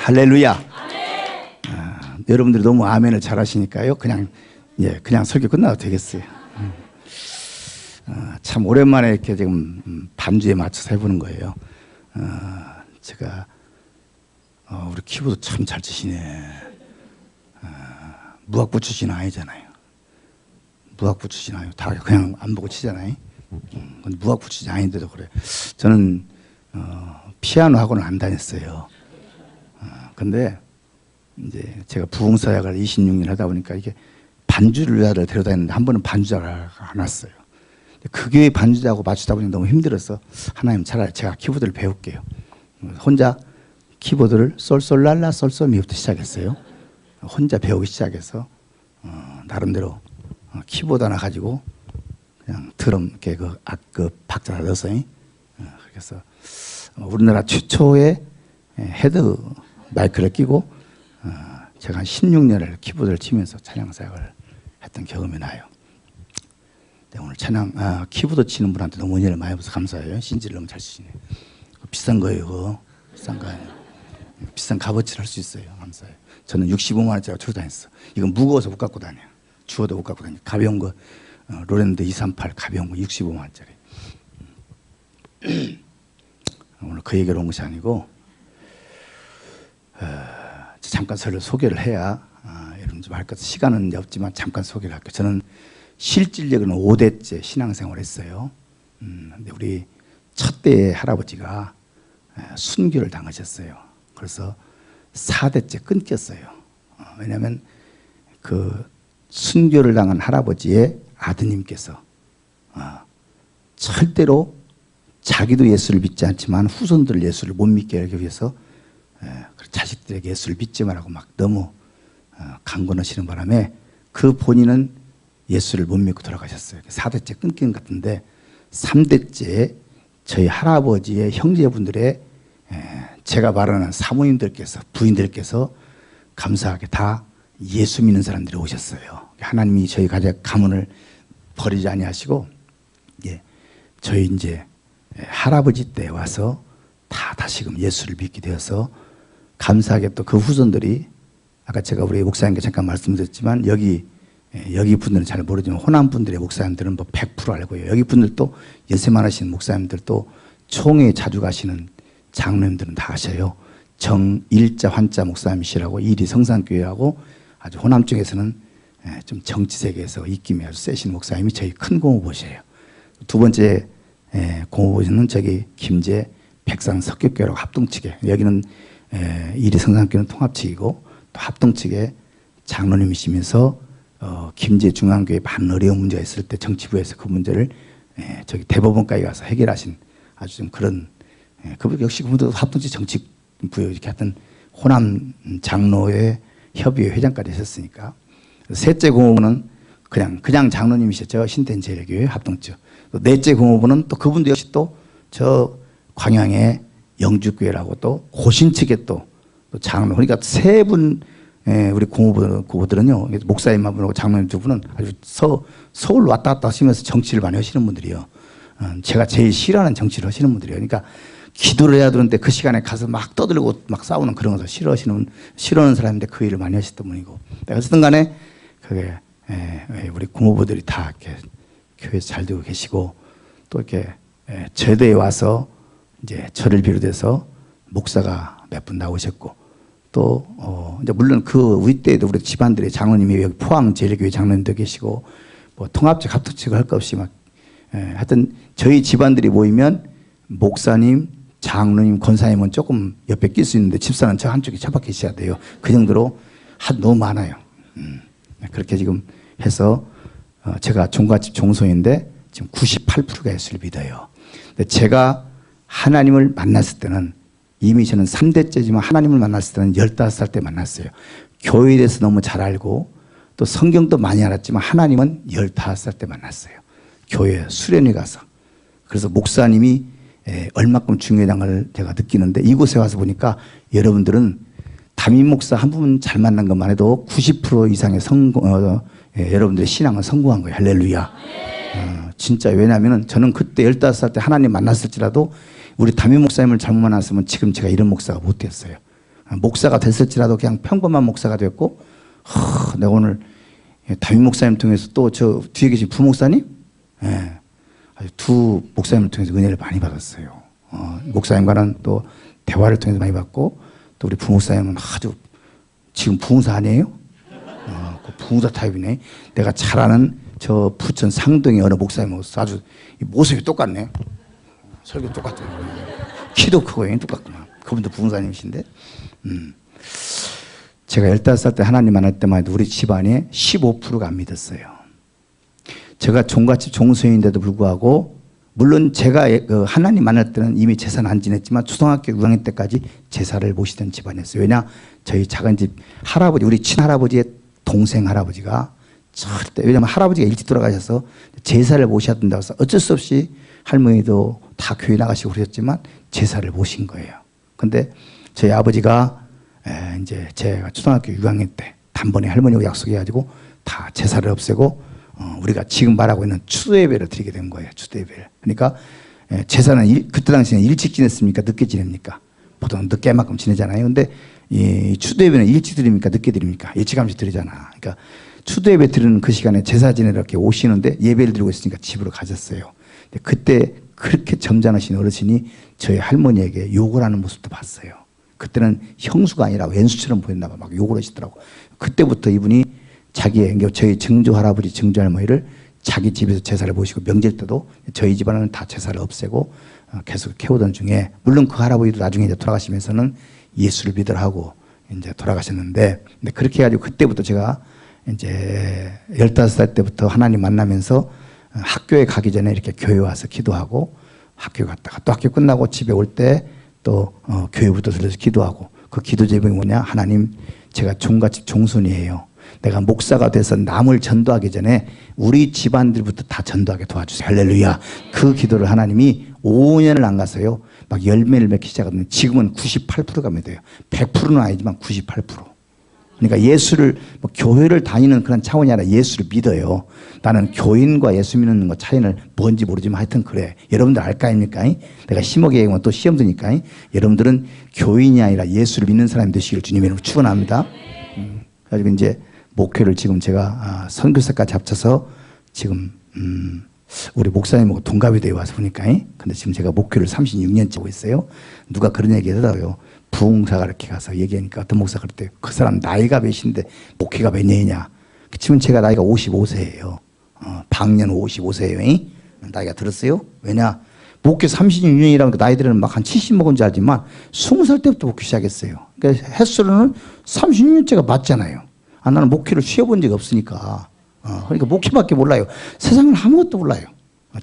할렐루야. 여러분들이 너무 아멘을 잘하시니까요. 그냥 설교 끝나도 되겠어요. 참 오랜만에 이렇게 지금 반주에 맞춰서 해보는 거예요. 제가 우리 키보드 참 잘 치시네. 무학부 출신 아니잖아요. 무학부 출신 아니고 다 그냥 안 보고 치잖아요. 무학부 출신 아닌데도 그래. 저는 피아노 학원을 안 다녔어요. 근데 이제 제가 부흥사역을 26년 하다 보니까 이게 반주자를 데려다니는데 한 번은 반주자가 안 왔어요. 그 교회 반주자하고 맞추다 보니 너무 힘들어서 하나님 차라리 제가 키보드를 배울게요. 혼자 키보드를 솔솔랄라 솔솔미부터 시작했어요. 혼자 배우기 시작해서 나름대로 키보드 하나 가지고 그냥 드럼 이렇게 그 박자 넣어서 그래서 우리나라 최초의 헤드 마이크를 끼고 제가 한 16년을 키보드를 치면서 찬양 사역을 했던 경험이 나요. 오늘 찬양 키보드 치는 분한테 너무 은혜를 많이 받아서 감사해요. 신지를 너무 잘 치시네. 비싼 거예요. 그거. 비싼 거 아니에요. 비싼 값어치를 할 수 있어요. 감사해요. 저는 65만 원짜리 주고 다녔어. 이건 무거워서 못 갖고 다녀요. 주워도 못 갖고 다녀요. 가벼운 거 로랜드 238 가벼운 거 65만 원짜리. 오늘 그 얘기로 온 것이 아니고 잠깐 서로 소개를 해야 여러분 좀 할 것 같아요. 시간은 없지만 잠깐 소개를 할게요. 저는 실질적으로는 5대째 신앙생활을 했어요. 근데 우리 첫대의 할아버지가 순교를 당하셨어요. 그래서 4대째 끊겼어요. 왜냐하면 그 순교를 당한 할아버지의 아드님께서 절대로 자기도 예수를 믿지 않지만 후손들 예수를 못 믿게 하기 위해서 자식들에게 예수를 믿지 말라고 막 너무 강권하시는 바람에 그 본인은 예수를 못 믿고 돌아가셨어요. 4대째 끊긴 것 같은데 3대째 저희 할아버지의 형제분들의 제가 말하는 사모님들께서 부인들께서 감사하게 다 예수 믿는 사람들이 오셨어요. 하나님이 저희 가문을 버리지 아니하시고 저희 이제 할아버지 때 와서 다 다시금 예수를 믿게 되어서 감사하게 또 그 후손들이 아까 제가 우리 목사님께 잠깐 말씀드렸지만 여기 분들은 잘 모르지만 호남 분들의 목사님들은 뭐 100% 알고요. 여기 분들도 연세만 하시는 목사님들도 총회 자주 가시는 장로님들은 다 아셔요. 정일자 환자 목사님이시라고 이리 성산교회하고 아주 호남 쪽에서는 좀 정치 세계에서 입김이 아주 세신 목사님이 저희 큰 공후보시예요. 두 번째 공후보시는 저기 김제 백산 석교교회라고 합동측에 여기는 이리 성산교회는 통합측이고 또 합동측에 장로님이시면서 김제 중앙교회 많은 어려운 문제가 있을 때 정치부에서 그 문제를 저기 대법원까지 가서 해결하신 아주 좀 그런 그 역시 그분도 합동측 정치부에 이렇게 하여튼 호남 장로회 협의회 회장까지 했었으니까 셋째 공후보는 그냥 장로님이셨죠. 신텐제일교회 합동측. 또 넷째 공후보는 또 그분도 역시 또 저 광양의 영주교회라고 또 고신측에 또 장로 그러니까 세 분 우리 공후보들은요 목사님 한 분하고 장로님 두 분은 아주 서울 왔다 갔다 하시면서 정치를 많이 하시는 분들이요. 제가 제일 싫어하는 정치를 하시는 분들이에요. 그러니까 기도를 해야 되는데 그 시간에 가서 막 떠들고 막 싸우는 그런 것을 싫어하는 사람인데 그 일을 많이 하셨던 분이고 어쨌든 간에 그게 우리 공후보들이 다 이렇게 교회에서 잘 되고 계시고 또 이렇게 제대에 와서 이제 저를 비롯해서 목사가 몇 분 나오셨고 또 이제 물론 그 윗대에도 우리 집안들의 장로님이 여기 포항 제일교회 장로님도 계시고 뭐 통합측 합동측을 할 것 없이 막 하여튼 저희 집안들이 모이면 목사님, 장로님, 권사님은 조금 옆에 낄 수 있는데 집사는 저 한쪽에 처박혀 있어야 돼요. 그 정도로 너무 많아요. 그렇게 지금 해서 제가 종갓집 종소인데 지금 98%가 예수를 믿어요. 근데 제가 하나님을 만났을 때는 이미 저는 3대째지만 하나님을 만났을 때는 15살 때 만났어요. 교회에 대해서 너무 잘 알고 또 성경도 많이 알았지만 하나님은 15살 때 만났어요. 교회 수련회 가서. 그래서 목사님이 얼마큼 중요한 걸 제가 느끼는데 이곳에 와서 보니까 여러분들은 담임 목사 한 분 잘 만난 것만 해도 90% 이상의 여러분들의 신앙은 성공한 거예요. 할렐루야. 진짜 왜냐하면 저는 그때 15살 때 하나님 만났을지라도 우리 담임 목사님을 잘못 만났으면 지금 제가 이런 목사가 못 됐어요. 목사가 됐을지라도 그냥 평범한 목사가 됐고, 내가 오늘 담임 목사님 통해서 또 저 뒤에 계신 부목사님, 예, 아주 두 목사님을 통해서 은혜를 많이 받았어요. 목사님과는 또 대화를 통해서 많이 받고, 또 우리 부목사님은 아주 지금 부흥사 아니에요? 그 부흥사 타입이네. 내가 잘 아는 저 부천 상동의 어느 목사님하고 아주 모습이 똑같네. 설교 똑같아요. 키도 크고 똑같구나. 그분도 부흥사님이신데. 제가 15살 때 하나님 만날 때만 해도 우리 집안에 15%가 안 믿었어요. 제가 종갓집 종소인데도 불구하고, 물론 제가 하나님 만날 때는 이미 제사는 안 지냈지만 초등학교 6학년 때까지 제사를 모시던 집안이었어요. 왜냐? 저희 작은 집 할아버지, 우리 친할아버지의 동생 할아버지가 절대, 왜냐면 할아버지가 일찍 돌아가셔서 제사를 모셔야 된다고 해서 어쩔 수 없이 할머니도 다 교회 나가시고 그러셨지만 제사를 모신 거예요. 근데 저희 아버지가 이제 제가 초등학교 6학년 때 단번에 할머니하고 약속해가지고 다 제사를 없애고 우리가 지금 말하고 있는 추수예배를 드리게 된 거예요. 추수예배를. 그러니까 제사는 그때 당시에는 일찍 지냈습니까? 늦게 지냅니까? 보통 늦게만큼 지내잖아요. 근데 이 추수예배는 일찍 드립니까? 늦게 드립니까? 일찌감치 드리잖아. 그러니까 추수예배 드리는 그 시간에 제사 지내러 이렇게 오시는데 예배를 드리고 있으니까 집으로 가셨어요. 그때 그렇게 점잖으신 어르신이 저희 할머니에게 욕을 하는 모습도 봤어요. 그때는 형수가 아니라 왼수처럼 보였나 봐. 막 욕을 하시더라고. 그때부터 이분이 자기의, 저희 증조 할아버지, 증조 할머니를 자기 집에서 제사를 모시고 명절 때도 저희 집안은 다 제사를 없애고 계속 캐오던 중에, 물론 그 할아버지도 나중에 이제 돌아가시면서는 예수를 믿으라 하고 이제 돌아가셨는데, 근데 그렇게 해가지고 그때부터 제가 이제 15살 때부터 하나님 만나면서 학교에 가기 전에 이렇게 교회 와서 기도하고, 학교 갔다가 또 학교 끝나고 집에 올 때 또 교회부터 들려서 기도하고, 그 기도 제목이 뭐냐? 하나님, 제가 종갓집 종손이에요. 내가 목사가 돼서 남을 전도하기 전에 우리 집안들부터 다 전도하게 도와주세요. 할렐루야. 그 기도를 하나님이 5년을 안 가서요, 막 열매를 맺기 시작하거든요. 지금은 98%가 믿어요. 100%는 아니지만 98%. 그러니까 예수를, 뭐 교회를 다니는 그런 차원이 아니라 예수를 믿어요. 나는 교인과 예수 믿는 것 차이는 뭔지 모르지만 하여튼 그래. 여러분들 알 거 아닙니까? 내가 심호계획은 또 시험 드니까 여러분들은 교인이 아니라 예수를 믿는 사람이 되시길 주님의 이름으로 축원합니다. 그래가지고 이제 목회를 지금 제가 선교사까지 합쳐서 지금 우리 목사님하고 동갑이 되어 와서 보니까, 근데 지금 제가 목회를 36년째 하고 있어요. 누가 그런 얘기 하더라고요. 부흥사가 이렇게 가서 얘기하니까 어떤 목사가 그럴 때 그 사람 나이가 몇인데 목회가 몇 년이냐. 지금 제가 나이가 55세예요. 방년 55세예요. 나이가 들었어요. 왜냐? 목회 36년이라면 나이들은 막 한 70 먹은 줄 알지만 20살 때부터 목회 시작했어요. 그러니까 횟수로는 36년째가 맞잖아요. 나는 목회를 쉬어본 적이 없으니까. 그러니까 목회밖에 몰라요. 세상을 아무것도 몰라요.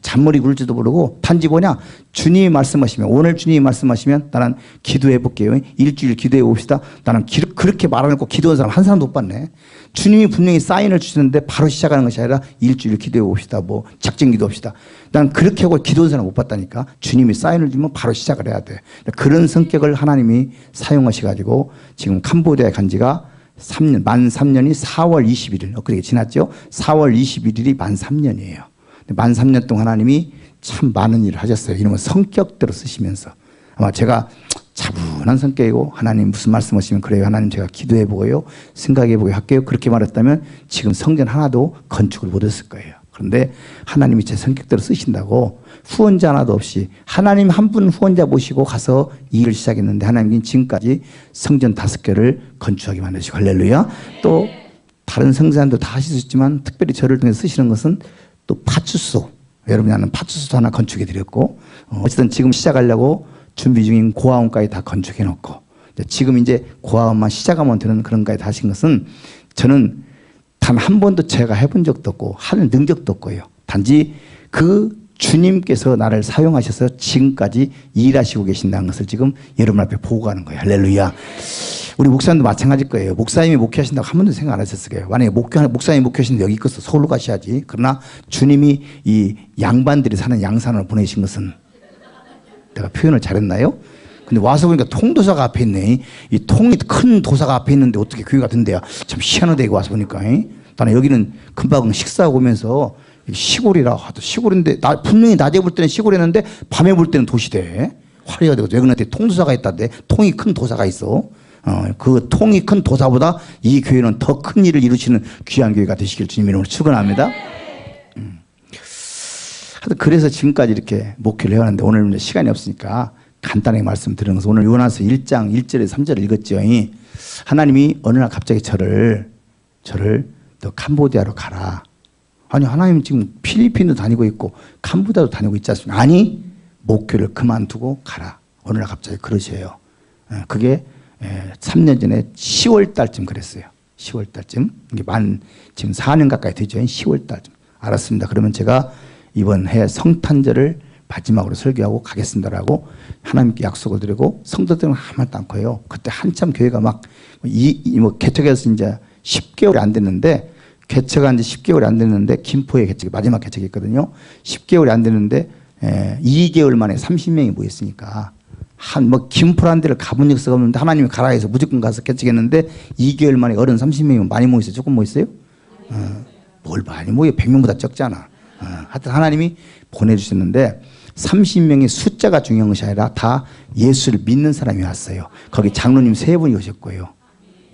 잔머리 굴지도 모르고 단지 뭐냐, 주님이 말씀하시면, 오늘 주님이 말씀하시면 나는 기도해 볼게요. 일주일 기도해 봅시다. 나는 그렇게 말하고 기도한 사람 한 사람도 못 봤네. 주님이 분명히 사인을 주시는데 바로 시작하는 것이 아니라 일주일 기도해 봅시다, 뭐 작정 기도합시다. 난 그렇게 하고 기도한 사람 못 봤다니까. 주님이 사인을 주면 바로 시작을 해야 돼. 그런 성격을 하나님이 사용하셔가지고 지금 캄보디아에 간 지가 3년, 만 3년이 4월 21일, 엊그제 지났죠. 4월 21일이 만 3년이에요. 만 3년 동안 하나님이 참 많은 일을 하셨어요. 이런 성격대로 쓰시면서. 아마 제가 차분한 성격이고, 하나님 무슨 말씀하시면 그래요. 하나님 제가 기도해보고요, 생각해보고 할게요. 그렇게 말했다면 지금 성전 하나도 건축을 못했을 거예요. 그런데 하나님이 제 성격대로 쓰신다고 후원자 하나도 없이 하나님 한 분 후원자 모시고 가서 일을 시작했는데, 하나님이 지금까지 성전 5개를 건축하게 만드시고, 할렐루야. 또 다른 성전도 다 하셨지만 특별히 저를 통해 쓰시는 것은 또 파출소, 여러분이 아는 파출소도 하나 건축해 드렸고, 어쨌든 지금 시작하려고 준비 중인 고아원까지 다 건축해 놓고, 지금 이제 고아원만 시작하면 되는 그런 까지 다 하신 것은, 저는 단 한 번도 제가 해본 적도 없고 할 능력도 없고요. 단지 그 주님께서 나를 사용하셔서 지금까지 일하시고 계신다는 것을 지금 여러분 앞에 보고하는 거예요. 할렐루야. 우리 목사님도 마찬가지일 거예요. 목사님이 목회하신다고 한 번도 생각 안 하셨을 거예요. 만약에 목사님이 목회하시는데 여기 있어서 서울로 가셔야지. 그러나 주님이 이 양반들이 사는 양산으로 보내신 것은, 내가 표현을 잘했나요? 근데 와서 보니까 통도사가 앞에 있네. 이 통이 큰 도사가 앞에 있는데 어떻게 교회 같은 데야. 참 희한하다 이거 와서 보니까. 나는 여기는 금방 식사하고 오면서 시골이라 하도 시골인데, 분명히 낮에 볼 때는 시골이었는데 밤에 볼 때는 도시대. 화려하게 외근한테 통도사가 있다는데, 통이 큰 도사가 있어. 그 통이 큰 도사보다 이 교회는 더 큰 일을 이루시는 귀한 교회가 되시길 주님 이름으로 축원합니다. 하여튼 그래서 지금까지 이렇게 목회를 해왔는데 오늘 시간이 없으니까 간단하게 말씀드리는 것은 오늘 요나서 1장 1절에서 3절을 읽었죠. 하나님이 어느 날 갑자기 저를 너 캄보디아로 가라. 아니 하나님 지금 필리핀도 다니고 있고 캄보디아도 다니고 있지 않습니까? 아니 목회를 그만두고 가라. 어느 날 갑자기 그러셔요. 그게 3년 전에 10월 달쯤 그랬어요. 10월 달쯤. 이게 지금 4년 가까이 되죠. 10월 달쯤. 알았습니다. 그러면 제가 이번 해 성탄절을 마지막으로 설교하고 가겠습니다라고 하나님께 약속을 드리고 성도들은 아무 말도 않고 해요. 그때 한참 교회가 막 개척해서 이제 10개월이 안 됐는데 개척한 지 10개월이 안 됐는데 김포에 개척이 마지막 개척이 있거든요. 10개월이 안 됐는데 2개월 만에 30명이 모였으니까 김포라는 데를 가본 적이 없는데 하나님이 가라 해서 무조건 가서 개척했는데 2개월 만에 어른 30명이면 많이 모였어요? 조금 모였어요? 뭘 많이 모여? 100명보다 적잖아. 하여튼 하나님이 보내주셨는데 30명의 숫자가 중요한 것이 아니라 다 예수를 믿는 사람이 왔어요. 거기 장로님 3분이 오셨고요.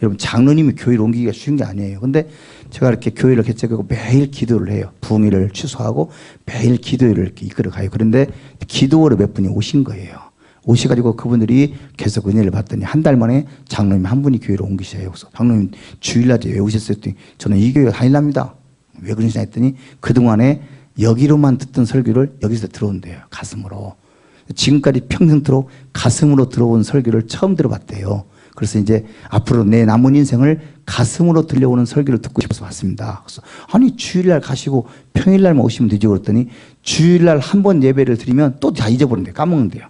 여러분 장로님이 교회를 옮기기가 쉬운 게 아니에요. 근데 제가 이렇게 교회를 개척하고 매일 기도를 해요. 부흥회를 취소하고 매일 기도회를 이렇게 이끌어가요. 그런데 기도회로 몇 분이 오신 거예요. 오셔가지고 그분들이 계속 은혜를 받더니 한 달 만에 장로님 한 분이 교회로 옮기셔요. 그래서 장로님 주일날에 왜 오셨어요? 했더니 저는 이 교회가 다닐랍니다. 왜 그러시냐 했더니 그동안에 여기로만 듣던 설교를 여기서 들어온대요. 가슴으로. 지금까지 평생토록 가슴으로 들어온 설교를 처음 들어봤대요. 그래서 이제 앞으로 내 남은 인생을 가슴으로 들려오는 설교를 듣고 싶어서 왔습니다. 그래서 아니 주일날 가시고 평일날만 오시면 되죠. 그랬더니 주일날 한 번 예배를 드리면 또 다 잊어버린대요. 까먹는데요.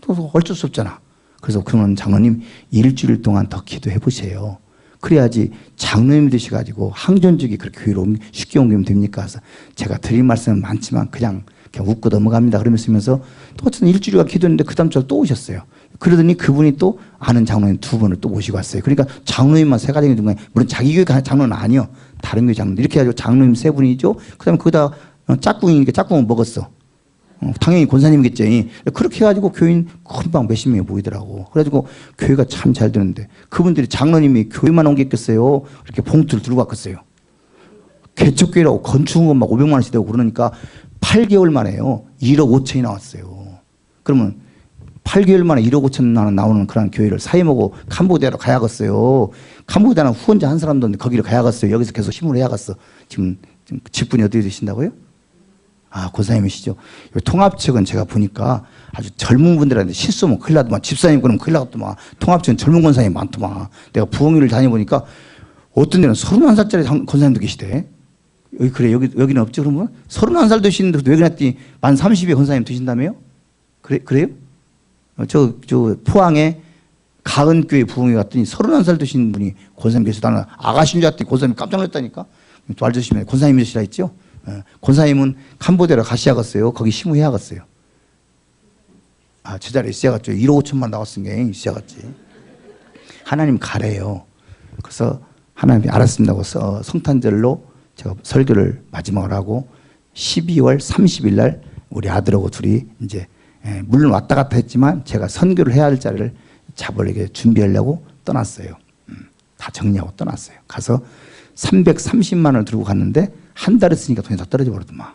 또 어쩔 수 없잖아. 그래서 그러면 장로님 일주일 동안 더 기도해 보세요. 그래야지 장로님이 되셔가지고 항전적이 그렇게 교회로 쉽게 옮기면 됩니까? 그래서 제가 드릴 말씀은 많지만 그냥 웃고 넘어갑니다. 그러면서 또 어쨌든 일주일간 기도했는데 그 다음 주에 또 오셨어요. 그러더니 그분이 또 아는 장로님 2분을 또 모시고 왔어요. 그러니까 장로님만 3가정이 된 거예요. 물론 자기 교회 장로는 아니요. 다른 교회 장로. 이렇게 해가지고 장로님 3분이죠. 그 다음에 거기다 짝꿍이니까 짝꿍은 먹었어. 당연히 권사님이겠죠. 그렇게 해가지고 교인 금방 몇십 명이 모이더라고. 그래가지고 교회가 참 잘 되는데 그분들이 장로님이 교회만 옮겼겠어요? 이렇게 봉투를 들고 왔겠어요. 개척교회라고 건축한 건 막 500만 원씩 되고 그러니까 8개월 만에요. 1억 5천이 나왔어요. 그러면 8개월 만에 1억 5천 나오는 그런 교회를 사임하고 캄보디아로 가야겠어요. 캄보디아는 후원자 한 사람도 없는데 거기를 가야겠어요. 여기서 계속 힘을 해야겠어. 지금 직분이 어떻게 되신다고요? 권사님이시죠. 통합 측은 제가 보니까 아주 젊은 분들한테 실수하면 큰일 나더만 집사님 그러면 큰일 나겠더만 통합 측은 젊은 권사님이 많더만 내가 부흥회를 다녀보니까 어떤 데는 31살짜리 권사님도 계시대. 그래 여기는 없죠. 그러면 31살 되시는데 왜 그랬더니 만 30의 권사님 되신다며요? 그래요? 저 포항에 가은교회 부흥회 갔더니 31살 되신 분이 권사님 계시다. 나는 아가씨인 줄 알았더니 권사님 깜짝 놀랐다니까. 또 알려주시면 권사님이시라 했죠. 권사님은 캄보디아로 가셔야겠어요. 거기 심우해야겠어요. 저 자리에 있어야겠죠. 1억 5천만 나왔으니까 있어야겠지. 하나님 가래요. 그래서 하나님이 알았습니다. 성탄절로 제가 설교를 마지막으로 하고 12월 30일 날 우리 아들하고 둘이 이제 물론 왔다 갔다 했지만 제가 선교를 해야 할 자리를 잡으려고 준비하려고 떠났어요. 다 정리하고 떠났어요. 가서 330만 원을 들고 갔는데 한 달 있으니까 돈이 다 떨어져 버리더만.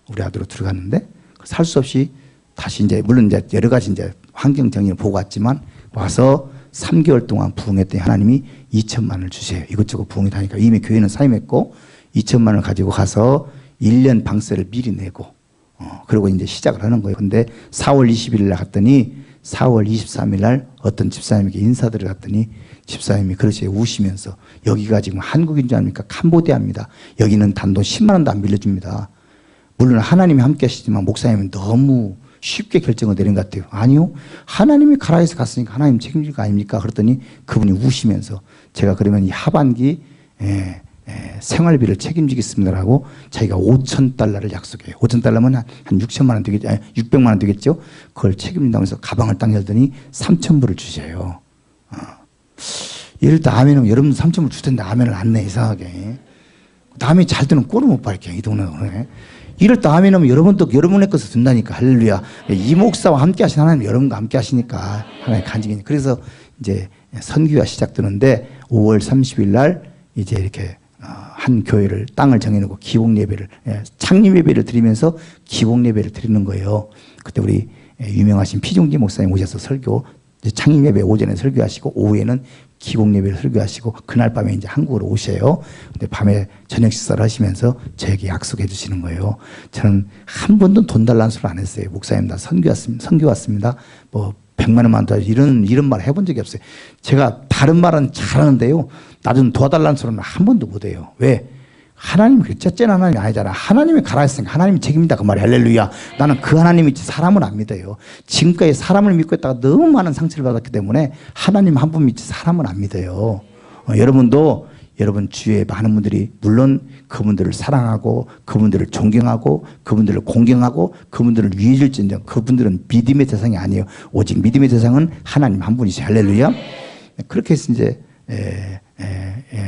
우리 아들로 들어갔는데 살 수 없이 다시 이제 물론 이제 여러 가지 이제 환경 정의를 보고 왔지만 와서 3개월 동안 부흥했더니 하나님이 2천만 원을 주세요. 이것저것 부흥이 다니까 이미 교회는 사임했고 2천만 원을 가지고 가서 1년 방세를 미리 내고 그리고 이제 시작을 하는 거예요. 근데 4월 20일 날 갔더니 4월 23일 날 어떤 집사님에게 인사드려 갔더니 집사님이 그렇게 우시면서 여기가 지금 한국인 줄 아닙니까? 캄보디아입니다. 여기는 단돈 10만 원도 안 빌려줍니다. 물론 하나님이 함께 하시지만 목사님은 너무 쉽게 결정을 내린 것 같아요. 아니요. 하나님이 가라 해서 갔으니까 하나님 책임질 거 아닙니까? 그랬더니 그분이 우시면서 제가 그러면 이 하반기 생활비를 책임지겠습니다라고 자기가 5,000달러를 약속해요. 5,000달러면 한 6천만 원 되겠죠. 600만 원 되겠죠. 그걸 책임진다면서 가방을 딱 열더니 3,000불을 주세요. 이럴 때 아멘은 여러분 3,000불 줄 텐데 아멘을 안 내 이상하게. 남이 잘 되는 꼴을 못 밝혀 이 동네는. 이럴 때 아멘하면 여러분도 여러분의 것을 든다니까. 할렐루야. 이 목사와 함께 하신 하나님 여러분과 함께 하시니까 하나님 간증이니. 그래서 이제 선교가 시작되는데 5월 30일 날 이제 이렇게 한 교회를 땅을 정해놓고 기복 예배를 창립 예배를 드리면서 기복 예배를 드리는 거예요. 그때 우리 유명하신 피중지 목사님 오셔서 설교 창립 예배 오전에 설교하시고 오후에는 기복 예배를 설교하시고 그날 밤에 이제 한국으로 오셔요. 근데 밤에 저녁 식사를 하시면서 저에게 약속해 주시는 거예요. 저는 한 번도 돈 달라는 소리 안 했어요. 목사님 나 선교 왔습니다. 뭐 100만 원만 더 이런 말 해본 적이 없어요. 제가 다른 말은 잘하는데요. 나 좀 도와달라는 소리는 한 번도 못 해요. 왜? 하나님이 그 째째는 하나님이 아니잖아. 하나님이 가라 했으니까 하나님이 책임이다 그 말이야. 할렐루야. 나는 그 하나님이 있지 사람은 안 믿어요. 지금까지 사람을 믿고 있다가 너무 많은 상처를 받았기 때문에 하나님 한 분 믿지 사람은 안 믿어요. 여러분도 여러분 주위에 많은 분들이 물론 그분들을 사랑하고 그분들을 존경하고 그분들을 공경하고 그분들을 위해줄진정 그분들은 믿음의 대상이 아니에요. 오직 믿음의 대상은 하나님 한 분이세요. 할렐루야. 그렇게 해서 이제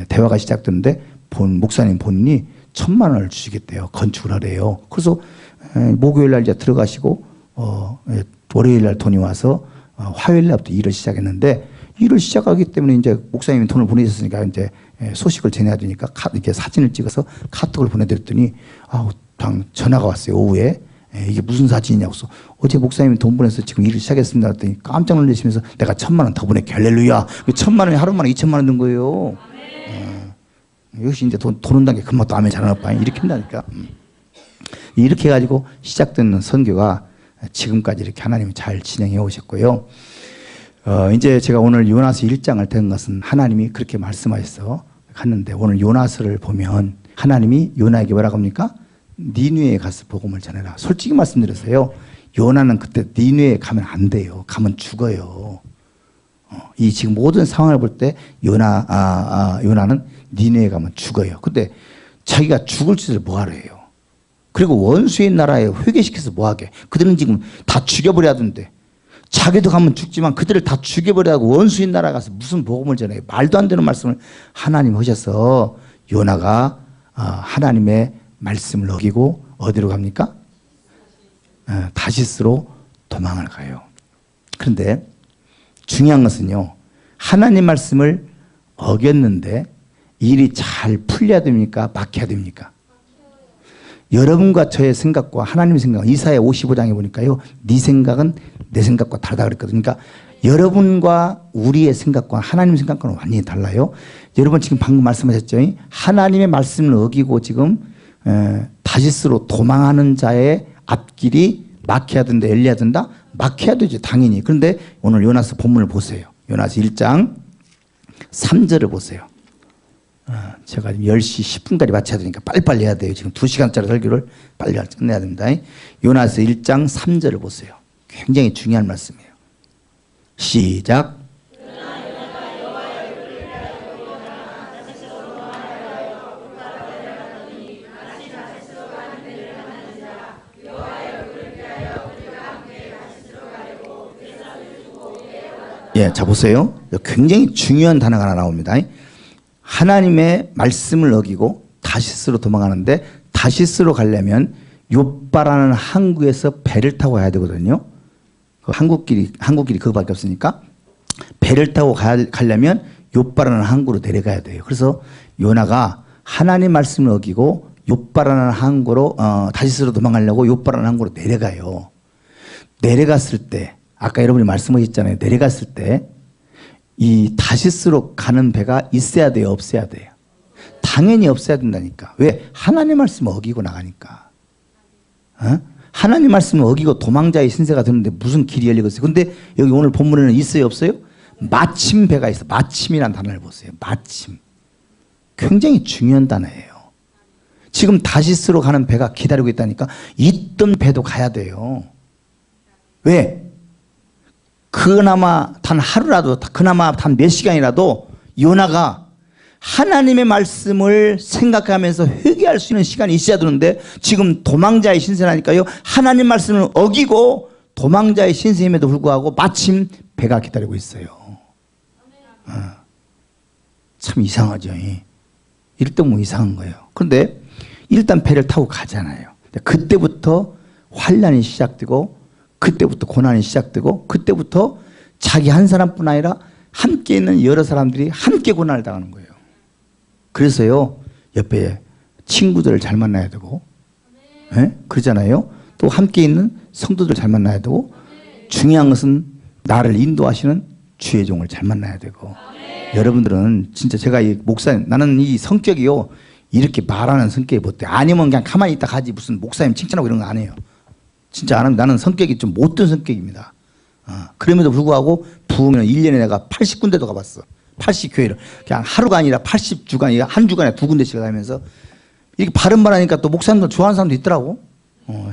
대화가 시작되는데 목사님 본인이 1,000만 원을 주시겠대요. 건축을 하래요. 그래서 목요일 날 이제 들어가시고 월요일 날 돈이 와서 화요일 날부터 일을 시작했는데 일을 시작하기 때문에 이제 목사님이 돈을 보내셨으니까 이제 소식을 전해야 되니까 이렇게 사진을 찍어서 카톡을 보내드렸더니 전화가 왔어요. 오후에 이게 무슨 사진이냐고 해서 어제 목사님이 돈 보내서 지금 일을 시작했습니다. 했더니 깜짝 놀라시면서 내가 1,000만 원 더 보낼게. 할렐루야. 1,000만 원이 하루 만에 2,000만 원 든 거예요. 역시 이제 돈 온다는 게 금방 또 아멘 잘하는 오빠 이렇게 한다니까. 이렇게 해가지고 시작된 선교가 지금까지 이렇게 하나님이 잘 진행해 오셨고요. 이제 제가 오늘 요나서 1장을 된 것은 하나님이 그렇게 말씀하셔서 갔는데 오늘 요나서를 보면 하나님이 요나에게 뭐라고 합니까? 니느웨에 가서 복음을 전해라. 솔직히 말씀드렸어요. 요나는 그때 니느웨에 가면 안 돼요. 가면 죽어요. 이 지금 모든 상황을 볼 때 요나는 니느웨에 가면 죽어요. 근데 자기가 죽을 짓을 뭐하러 해요? 그리고 원수의 나라에 회개시켜서 뭐하게? 그들은 지금 다 죽여버려야 하던데 자기도 가면 죽지만 그들을 다 죽여버려야 하고 원수인 나라 가서 무슨 복음을 전해요? 말도 안 되는 말씀을 하나님 하셔서 요나가 하나님의 말씀을 어기고 어디로 갑니까? 다시스로 도망을 가요. 그런데 중요한 것은요. 하나님 말씀을 어겼는데 일이 잘 풀려야 됩니까? 막혀야 됩니까? 여러분과 저의 생각과 하나님의 생각은 이사야 55장에 보니까요. 네 생각은 내 생각과 다르다 그랬거든요. 그러니까 여러분과 우리의 생각과 하나님의 생각과는 완전히 달라요. 여러분 지금 방금 말씀하셨죠. 하나님의 말씀을 어기고 지금 다시스로 도망하는 자의 앞길이 막혀야 된다, 열려야 된다? 막혀야 되죠, 당연히. 그런데 오늘 요나서 본문을 보세요. 요나서 1장 3절을 보세요. 제가 지금 10시 10분까지 마쳐야 되니까 빨리빨리 해야 돼요. 지금 2시간짜리 설교를 빨리 끝내야 됩니다. 요나서 1장 3절을 보세요. 굉장히 중요한 말씀이에요. 시작. 자 보세요. 굉장히 중요한 단어가 하나 나옵니다. 하나님의 말씀을 어기고 다시스로 도망가는데 다시스로 가려면 요빠라는 항구에서 배를 타고 가야 되거든요. 한국길이 그거밖에 없으니까 배를 타고 가려면 요빠라는 항구로 내려가야 돼요. 그래서 요나가 하나님 말씀을 어기고 요빠라는 항구로 다시스로 도망가려고 요빠라는 항구로 내려가요. 내려갔을 때 아까 여러분이 말씀하셨잖아요. 내려갔을 때 이 다시스로 가는 배가 있어야 돼요? 없어야 돼요? 당연히 없어야 된다니까. 왜? 하나님 말씀을 어기고 나가니까. 하나님 말씀을 어기고 도망자의 신세가 되는데 무슨 길이 열리겠어요? 근데 여기 오늘 본문에는 있어요? 없어요? 마침 배가 있어. 마침이라는 단어를 보세요. 마침. 굉장히 중요한 단어예요. 지금 다시스로 가는 배가 기다리고 있다니까 있던 배도 가야 돼요. 왜? 그나마 단 하루라도 그나마 단 몇 시간이라도 요나가 하나님의 말씀을 생각하면서 회개할 수 있는 시간이 있어야 되는데 지금 도망자의 신세라니까요. 하나님 말씀을 어기고 도망자의 신세임에도 불구하고 마침 배가 기다리고 있어요. 참 이상하죠. 이럴 때 뭐 이상한 거예요. 그런데 일단 배를 타고 가잖아요. 그때부터 환난이 시작되고 그때부터 고난이 시작되고 그때부터 자기 한 사람뿐 아니라 함께 있는 여러 사람들이 함께 고난을 당하는 거예요. 그래서요, 옆에 친구들을 잘 만나야 되고, 네? 그러잖아요. 또 함께 있는 성도들 잘 만나야 되고, 중요한 것은 나를 인도하시는 주의 종을 잘 만나야 되고. 여러분들은 진짜 제가 이 목사님, 나는 이 성격이요, 이렇게 말하는 성격이 못돼. 아니면 그냥 가만히 있다 가지, 무슨 목사님 칭찬하고 이런 거 안 해요. 진짜 안 합니다. 나는 성격이 좀 못된 성격입니다. 그럼에도 불구하고 부흥회는 1년에 내가 80군데도 가봤어. 80교회를. 그냥 하루가 아니라 80주간, 한 주간에 2군데씩 가면서 이렇게 바른 말 하니까 또 목사님들 좋아하는 사람도 있더라고.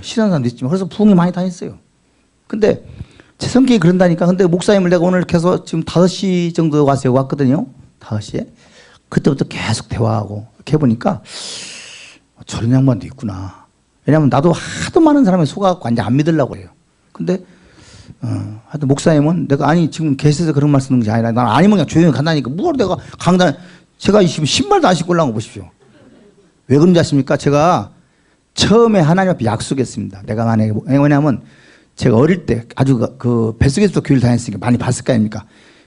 싫어하는 사람도 있지만. 그래서 부흥회 많이 다녔어요. 근데 제 성격이 그런다니까. 근데 목사님을 내가 오늘 이렇게 해서 지금 5시 정도 와서 여기 왔거든요. 5시에. 그때부터 계속 대화하고 이렇게 해보니까 저런 양반도 있구나. 왜냐하면 나도 하도 많은 사람이 속아갖고 완전 안 믿으려고 해요. 근데 하여튼 목사님은 내가 아니 지금 계셔서 그런 말 쓰는 것이 아니라 난 아니면 그냥 조용히 간다니까 뭘 내가 강단 제가 지금 신발도 안 신고 올라온 거 보십시오. 왜 그런지 아십니까? 제가 처음에 하나님 앞에 약속했습니다. 내가 만약에 왜냐하면 제가 어릴 때 아주 그 뱃속에서도 교회를 다녔으니까 많이 봤을 거 아닙니까?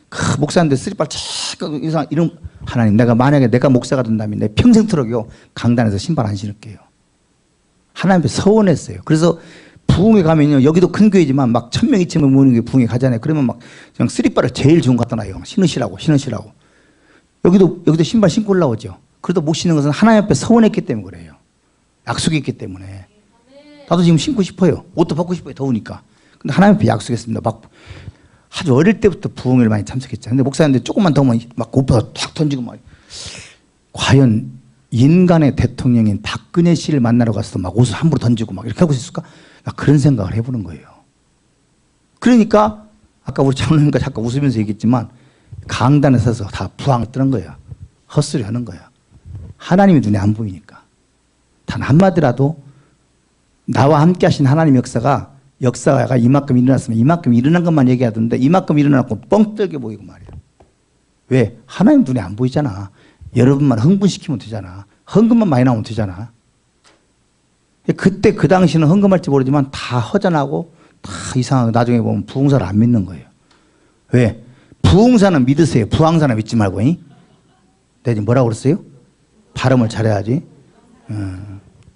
그 목사님들 쓰리빨 착 이런 하나님 내가 만약에 내가 목사가 된다면 내 평생토록요 강단에서 신발 안 신을게요. 하나님 앞에 서원했어요. 그래서 부흥회 가면요 여기도 큰 교회지만 막 1000명 2000명 모이는 게 부흥회 가잖아요. 그러면 막 그냥 쓰리빨을 제일 좋은 거 갖다 놔요. 신으시라고. 여기도 신발 신고 올라오죠. 그래도 못 신는 것은 하나님 앞에 서원했기 때문에 그래요. 약속이 있기 때문에. 나도 지금 신고 싶어요. 옷도 벗고 싶어요. 더우니까. 근데 하나님 앞에 약속했습니다. 막 아주 어릴 때부터 부흥회를 많이 참석했잖아요. 근데 목사님들 조금만 더우면 막 고파서 탁 던지고 막 과연 인간의 대통령인 박근혜 씨를 만나러 가서 막 옷을 함부로 던지고 막 이렇게 하고 있을까? 나 그런 생각을 해보는 거예요. 그러니까 아까 우리 장로님과 잠깐 웃으면서 얘기했지만 강단에 서서 다 부항을 뜨는 거야. 헛소리 하는 거야. 하나님이 눈에 안 보이니까. 단 한마디라도 나와 함께 하신 하나님 역사가 이만큼 일어났으면 이만큼 일어난 것만 얘기하던데 이만큼 일어났고 뻥 뚫게 보이고 말이야. 왜? 하나님 눈에 안 보이잖아. 여러분만 흥분시키면 되잖아. 헌금만 많이 나오면 되잖아. 그때 그 당시는 헌금할지 모르지만 다 허전하고 다 이상하고 나중에 보면 부흥사를 안 믿는 거예요. 왜? 부흥사는 믿으세요. 부항사는 믿지 말고. 내가 지금 뭐라고 그랬어요? 발음을 잘해야지.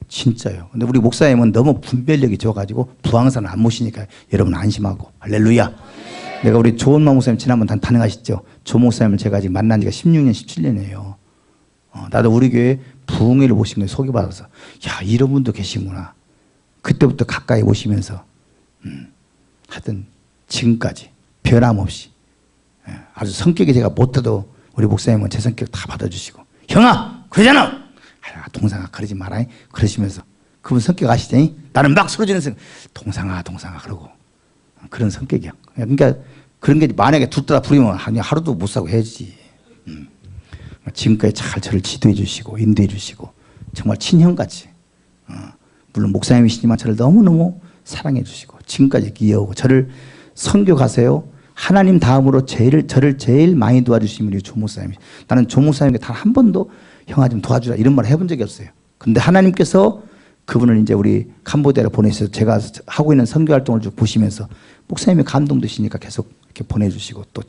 진짜요. 근데 우리 목사님은 너무 분별력이 좋아가지고 부항사는 안 모시니까 여러분 안심하고. 할렐루야. 내가 우리 조원마 목사님 지난번 단행하셨죠. 조 목사님을 제가 지금 만난 지가 16년, 17년이에요. 나도 우리 교회 부흥회를 모신 거에 소개받아서 야 이런 분도 계시구나. 그때부터 가까이 오시면서 하여튼 지금까지 변함없이 아주 성격이 제가 못해도 우리 목사님은 제 성격 다 받아주시고 형아 그러잖아. 동상아 그러지 마라. 그러시면서 그분 성격 아시죠? 나는 막 소리지는 성격 동상아 그러고 그런 성격이야. 그러니까 그런 게 만약에 둘 다 부리면 하루도 못 사고 해야지. 지금까지 잘 저를 지도해 주시고 인도해 주시고 정말 친형같이 물론 목사님이시지만 저를 너무너무 사랑해 주시고 지금까지 이어오고 저를 선교 가세요. 하나님 다음으로 저를 제일 많이 도와주신 분이 조 목사님. 나는 조 목사님께 단 한 번도 형아 좀 도와주라 이런 말 해본 적이 없어요. 근데 하나님께서 그분을 이제 우리 캄보디아로 보내셔서 제가 하고 있는 선교 활동을 쭉 보시면서 목사님이 감동되시니까 계속 이렇게 보내주시고 또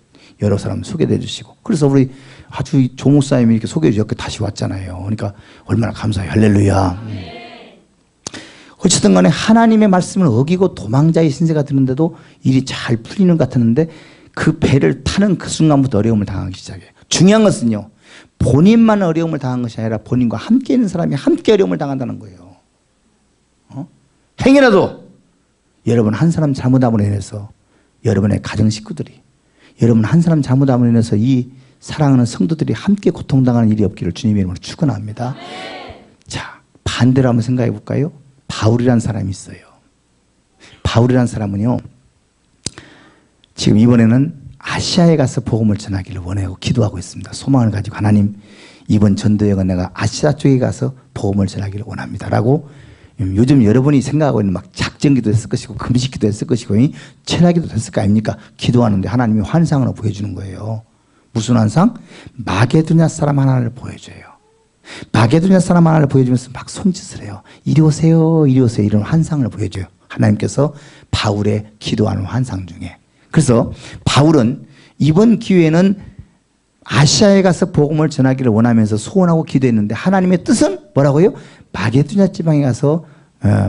여러 사람 소개해 주시고 그래서 우리 아주 조 목사님이 이렇게 소개해 주셨고 다시 왔잖아요. 그러니까 얼마나 감사해요. 할렐루야. 어쨌든 간에 하나님의 말씀을 어기고 도망자의 신세가 드는데도 일이 잘 풀리는 것 같았는데 그 배를 타는 그 순간부터 어려움을 당하기 시작해요. 중요한 것은요. 본인만 어려움을 당한 것이 아니라 본인과 함께 있는 사람이 함께 어려움을 당한다는 거예요. 행여라도 여러분 한 사람 잘못함으로 인해서 여러분의 가정 식구들이 여러분 한 사람 잘못함으로 인해서 이 사랑하는 성도들이 함께 고통당하는 일이 없기를 주님의 이름으로 축원합니다. 자, 반대로 한번 생각해 볼까요? 바울이라는 사람이 있어요. 바울이라는 사람은요. 지금 이번에는 아시아에 가서 복음을 전하기를 원하고 기도하고 있습니다. 소망을 가지고 하나님 이번 전도여행은 내가 아시아 쪽에 가서 복음을 전하기를 원합니다. 라고 요즘 여러분이 생각하고 있는 막 작정기도 했을 것이고 금식기도 했을 것이고 철학기도 됐을 거 아닙니까? 기도하는데 하나님이 환상으로 보여주는 거예요. 무슨 환상? 마게도냐 사람 하나를 보여줘요. 마게도냐 사람 하나를 보여주면서 막 손짓을 해요. 이리 오세요 이리 오세요 이런 환상을 보여줘요. 하나님께서 바울의 기도하는 환상 중에. 그래서 바울은 이번 기회에는 아시아에 가서 복음을 전하기를 원하면서 소원하고 기도했는데 하나님의 뜻은 뭐라고요? 마게도냐 지방에 가서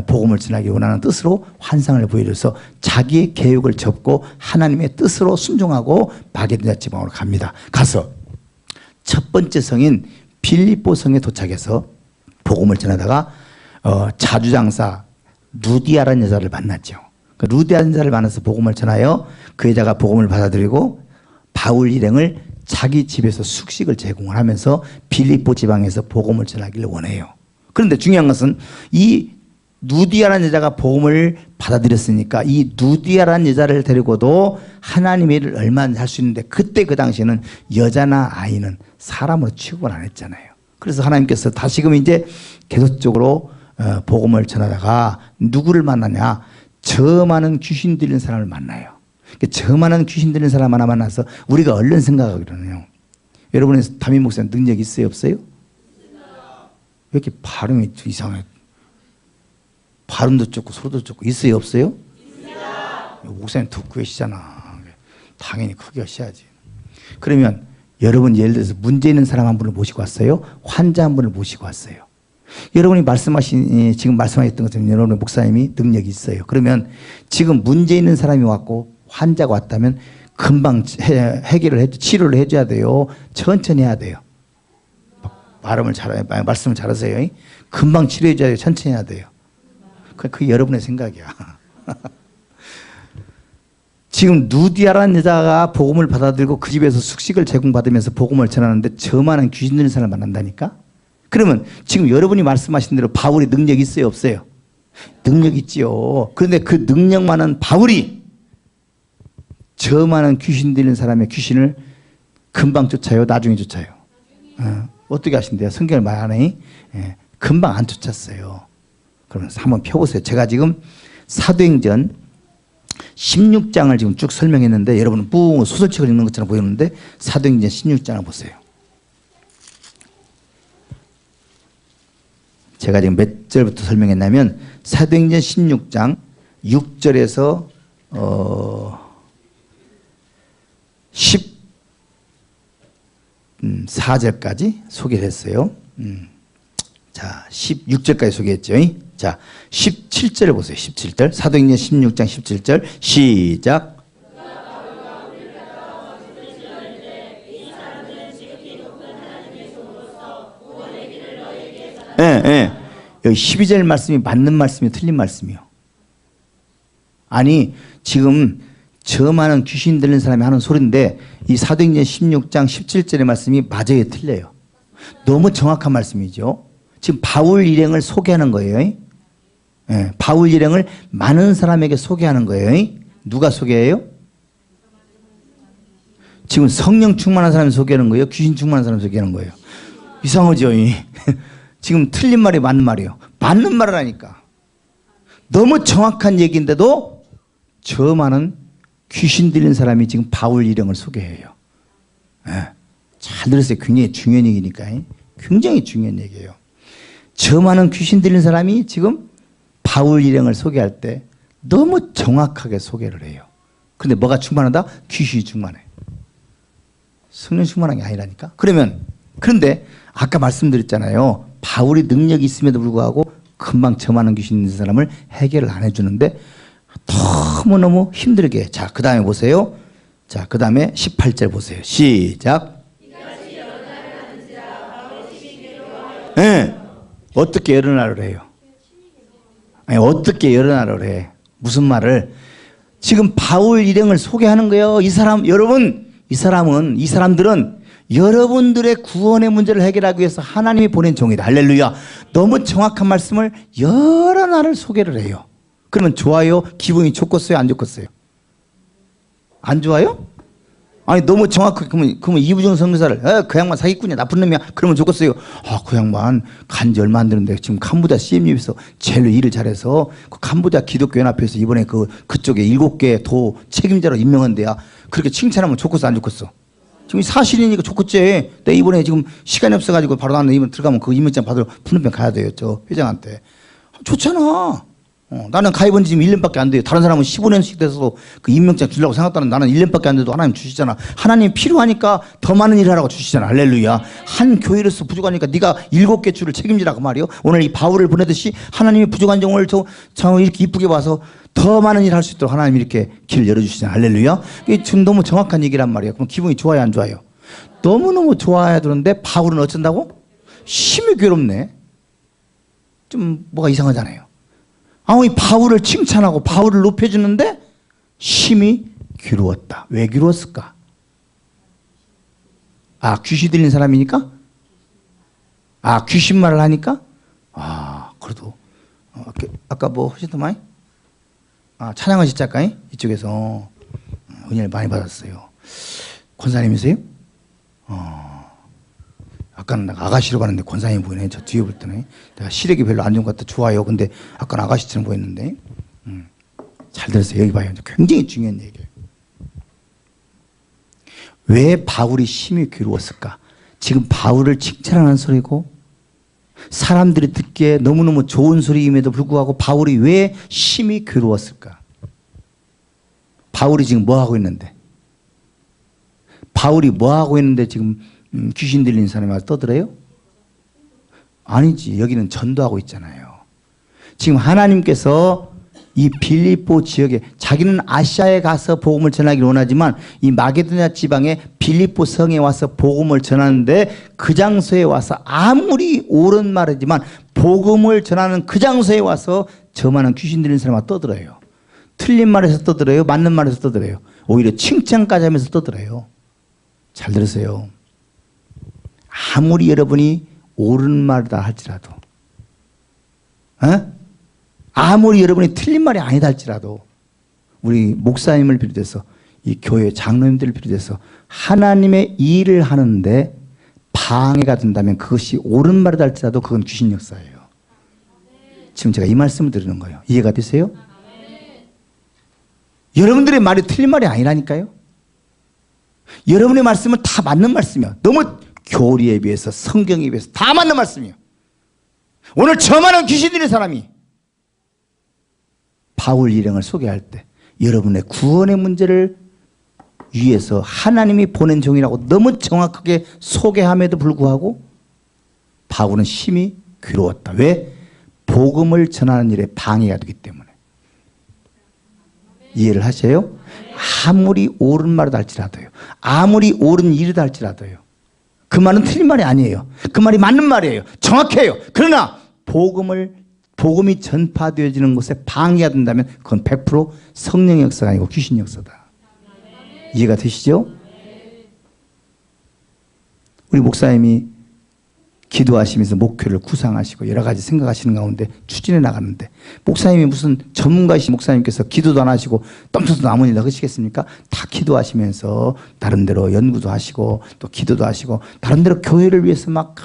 복음을 전하기 원하는 뜻으로 환상을 보여줘서 자기의 계획을 접고 하나님의 뜻으로 순종하고 마게도냐 지방으로 갑니다. 가서 첫 번째 성인 빌립보 성에 도착해서 복음을 전하다가 자주장사 루디아라는 여자를 만났죠. 그 루디아라는 여자를 만나서 복음을 전하여 그 여자가 복음을 받아들이고 바울 일행을 자기 집에서 숙식을 제공을 하면서 빌립보 지방에서 복음을 전하기를 원해요. 그런데 중요한 것은 이 누디아라는 여자가 복음을 받아들였으니까 이 누디아라는 여자를 데리고도 하나님의 일을 얼마나 할 수 있는데 그때 그 당시에는 여자나 아이는 사람으로 취급을 안 했잖아요. 그래서 하나님께서 다시금 이제 계속적으로 복음을 전하다가 누구를 만나냐? 저 많은 귀신 들린 사람을 만나요. 저 많은 귀신 들린 사람 하나 만나서 우리가 얼른 생각하기로는요. 여러분의 담임 목사님 능력 있어요? 없어요? 왜 이렇게 발음이 이상해요? 발음도 좋고 소리도 좋고 있어요? 없어요? 있습니다. 목사님 듣고 계시잖아. 당연히 크게 하셔야지. 그러면 여러분 예를 들어서 문제 있는 사람 한 분을 모시고 왔어요. 환자 한 분을 모시고 왔어요. 여러분이 지금 말씀하셨던 것처럼 여러분의 목사님이 능력이 있어요. 그러면 지금 문제 있는 사람이 왔고 환자가 왔다면 금방 해결을 치료를 해줘야 돼요. 천천히 해야 돼요. 말씀을 잘하세요. 금방 치료해줘야 돼요. 천천히 해야 돼요. 그게 여러분의 생각이야. 지금 누디아라는 여자가 복음을 받아들이고 그 집에서 숙식을 제공받으면서 복음을 전하는데 저 많은 귀신 들린 사람을 만난다니까? 그러면 지금 여러분이 말씀하신 대로 바울이 능력이 있어요? 없어요? 능력 있지요. 그런데 그 능력 많은 바울이 저 많은 귀신 들린 사람의 귀신을 금방 쫓아요? 나중에 쫓아요? 어떻게 하신대요? 성경을 말 안 해? 금방 안 쫓았어요. 그러면 한번 펴보세요. 제가 지금 사도행전 16장을 지금 쭉 설명했는데 여러분은 소설책을 읽는 것처럼 보이는데 사도행전 16장을 보세요. 제가 지금 몇 절부터 설명했냐면 사도행전 16장 6절에서 14절까지 소개를 했어요. 자, 16절까지 소개했죠. 자, 17절을 보세요. 17절. 사도행전 16장 17절. 시작. 여기 12절 말씀이 맞는 말씀이에요? 틀린 말씀이요? 아니, 지금 저 많은 귀신 들린 사람이 하는 소리인데 이 사도행전 16장 17절의 말씀이 맞아요? 틀려요? 너무 정확한 말씀이죠. 지금 바울 일행을 소개하는 거예요. 바울 일행을 많은 사람에게 소개하는 거예요. 누가 소개해요? 지금 성령 충만한 사람이 소개하는 거예요? 귀신 충만한 사람이 소개하는 거예요? 이상하죠? 지금 틀린 말이 맞는 말이에요. 맞는 말을 하니까. 너무 정확한 얘기인데도 저 많은 귀신 들린 사람이 지금 바울 일행을 소개해요. 잘 들으세요. 굉장히 중요한 얘기니까. 굉장히 중요한 얘기예요. 저 많은 귀신 들린 사람이 지금 바울 일행을 소개할 때 너무 정확하게 소개를 해요. 근데 뭐가 충만하다? 귀신이 충만해. 성령 충만한 게 아니라니까. 그런데 아까 말씀드렸잖아요. 바울이 능력이 있음에도 불구하고 금방 저 많은 귀신 있는 사람을 해결을 안 해주는데 너무너무 힘들게. 자, 그 다음에 보세요. 자, 그 다음에 18절 보세요. 시작. 어떻게 여러 날을 해요? 아니, 어떻게 여러 날을 해? 무슨 말을? 지금 바울 일행을 소개하는 거예요. 이 사람들은 여러분들의 구원의 문제를 해결하기 위해서 하나님이 보낸 종이다. 할렐루야. 너무 정확한 말씀을 여러 날을 소개를 해요. 그러면 좋아요? 기분이 좋겠어요? 안 좋겠어요? 안 좋아요? 아니 너무 정확하게 그러면 이부정 선교사를 그 양반 사기꾼이야 나쁜 놈이야 그러면 좋겠어요. 그 양반 간지 얼마 안 되는데 지금 캄보디아 CMU에서 제일 일을 잘해서 그 캄보디아 기독교 연합회에서 이번에 그쪽에 7개 도 책임자로 임명한대야. 그렇게 칭찬하면 좋겠어 안 좋겠어? 지금 사실이니까 좋겠지. 내 이번에 지금 시간이 없어가지고 바로 나는 이번 들어가면 그 임명장 받으러 푸른병 가야 돼요. 저 회장한테. 좋잖아. 나는 가입한 지 지금 1년밖에 안 돼요. 다른 사람은 15년씩 돼서 그 임명장 주려고 생각하는 나는 1년밖에 안 돼도 하나님 주시잖아. 하나님 필요하니까 더 많은 일을 하라고 주시잖아. 할렐루야. 한 교회로서 부족하니까 네가 7개 주를 책임지라고 말이요. 오늘 이 바울을 보내듯이 하나님이 부족한 점을 저 이렇게 이쁘게 봐서 더 많은 일을 할 수 있도록 하나님이 이렇게 길을 열어주시잖아. 할렐루야. 이게 지금 너무 정확한 얘기란 말이야. 그럼 기분이 좋아요, 안 좋아요? 너무너무 좋아야 되는데 바울은 어쩐다고? 심히 괴롭네. 좀 뭐가 이상하잖아요. 이 바울을 칭찬하고 바울을 높여주는데 심히 괴로웠다. 왜 괴로웠을까? 귀신 들린 사람이니까? 귀신 말을 하니까? 그래도 아까 뭐 하셨던 말? 찬양하셨지 아까 이쪽에서 은혜를 많이 받았어요. 권사님이세요? 아까는 아가씨로 가는데 권사님 보이네. 저 뒤에 볼 때는 내가 시력이 별로 안 좋은 것 같아. 좋아요. 근데 아까는 아가씨처럼 보였는데 잘 들었어요. 여기 봐요. 굉장히 중요한 얘기예요. 왜 바울이 심히 괴로웠을까? 지금 바울을 칭찬하는 소리고 사람들이 듣기에 너무너무 좋은 소리임에도 불구하고 바울이 왜 심히 괴로웠을까? 바울이 지금 뭐 하고 있는데? 바울이 뭐 하고 있는데 지금 귀신 들린 사람이 와서 떠들어요? 아니지. 여기는 전도하고 있잖아요. 지금 하나님께서 이 빌립보 지역에 자기는 아시아에 가서 복음을 전하기를 원하지만 이 마게도냐 지방의 빌립보 성에 와서 복음을 전하는데 그 장소에 와서 아무리 옳은 말이지만 복음을 전하는 그 장소에 와서 저 많은 귀신 들린 사람과 떠들어요. 틀린 말에서 떠들어요? 맞는 말에서 떠들어요? 오히려 칭찬까지 하면서 떠들어요. 잘 들으세요. 아무리 여러분이 옳은 말이다 할지라도 아무리 여러분이 틀린 말이 아니다 할지라도 우리 목사님을 비롯해서 이 교회 장로님들을 비롯해서 하나님의 일을 하는데 방해가 된다면 그것이 옳은 말이다 할지라도 그건 귀신 역사예요. 지금 제가 이 말씀을 드리는 거예요. 이해가 되세요? 여러분들의 말이 틀린 말이 아니라니까요. 여러분의 말씀은 다 맞는 말씀이에요. 너무 교리에 비해서 성경에 비해서 다 맞는 말씀이에요. 오늘 저 많은 귀신 들린 사람이 바울 일행을 소개할 때 여러분의 구원의 문제를 위해서 하나님이 보낸 종이라고 너무 정확하게 소개함에도 불구하고 바울은 심히 괴로웠다. 왜? 복음을 전하는 일에 방해가 되기 때문에. 이해를 하세요? 아무리 옳은 말이다 할지라도요. 아무리 옳은 일이다 할지라도요. 그 말은 틀린 말이 아니에요. 그 말이 맞는 말이에요. 정확해요. 그러나 복음이 전파되어지는 곳에 방해가 된다면 그건 100% 성령의 역사가 아니고 귀신 역사다. 이해가 되시죠? 우리 목사님이 기도하시면서 목표를 구상하시고 여러 가지 생각하시는 가운데 추진해 나가는데 목사님이 무슨 전문가이신 목사님께서 기도도 안 하시고 덤터도 아무 일도 하시겠습니까? 다 기도하시면서 나름대로 연구도 하시고 또 기도도 하시고 나름대로 교회를 위해서 막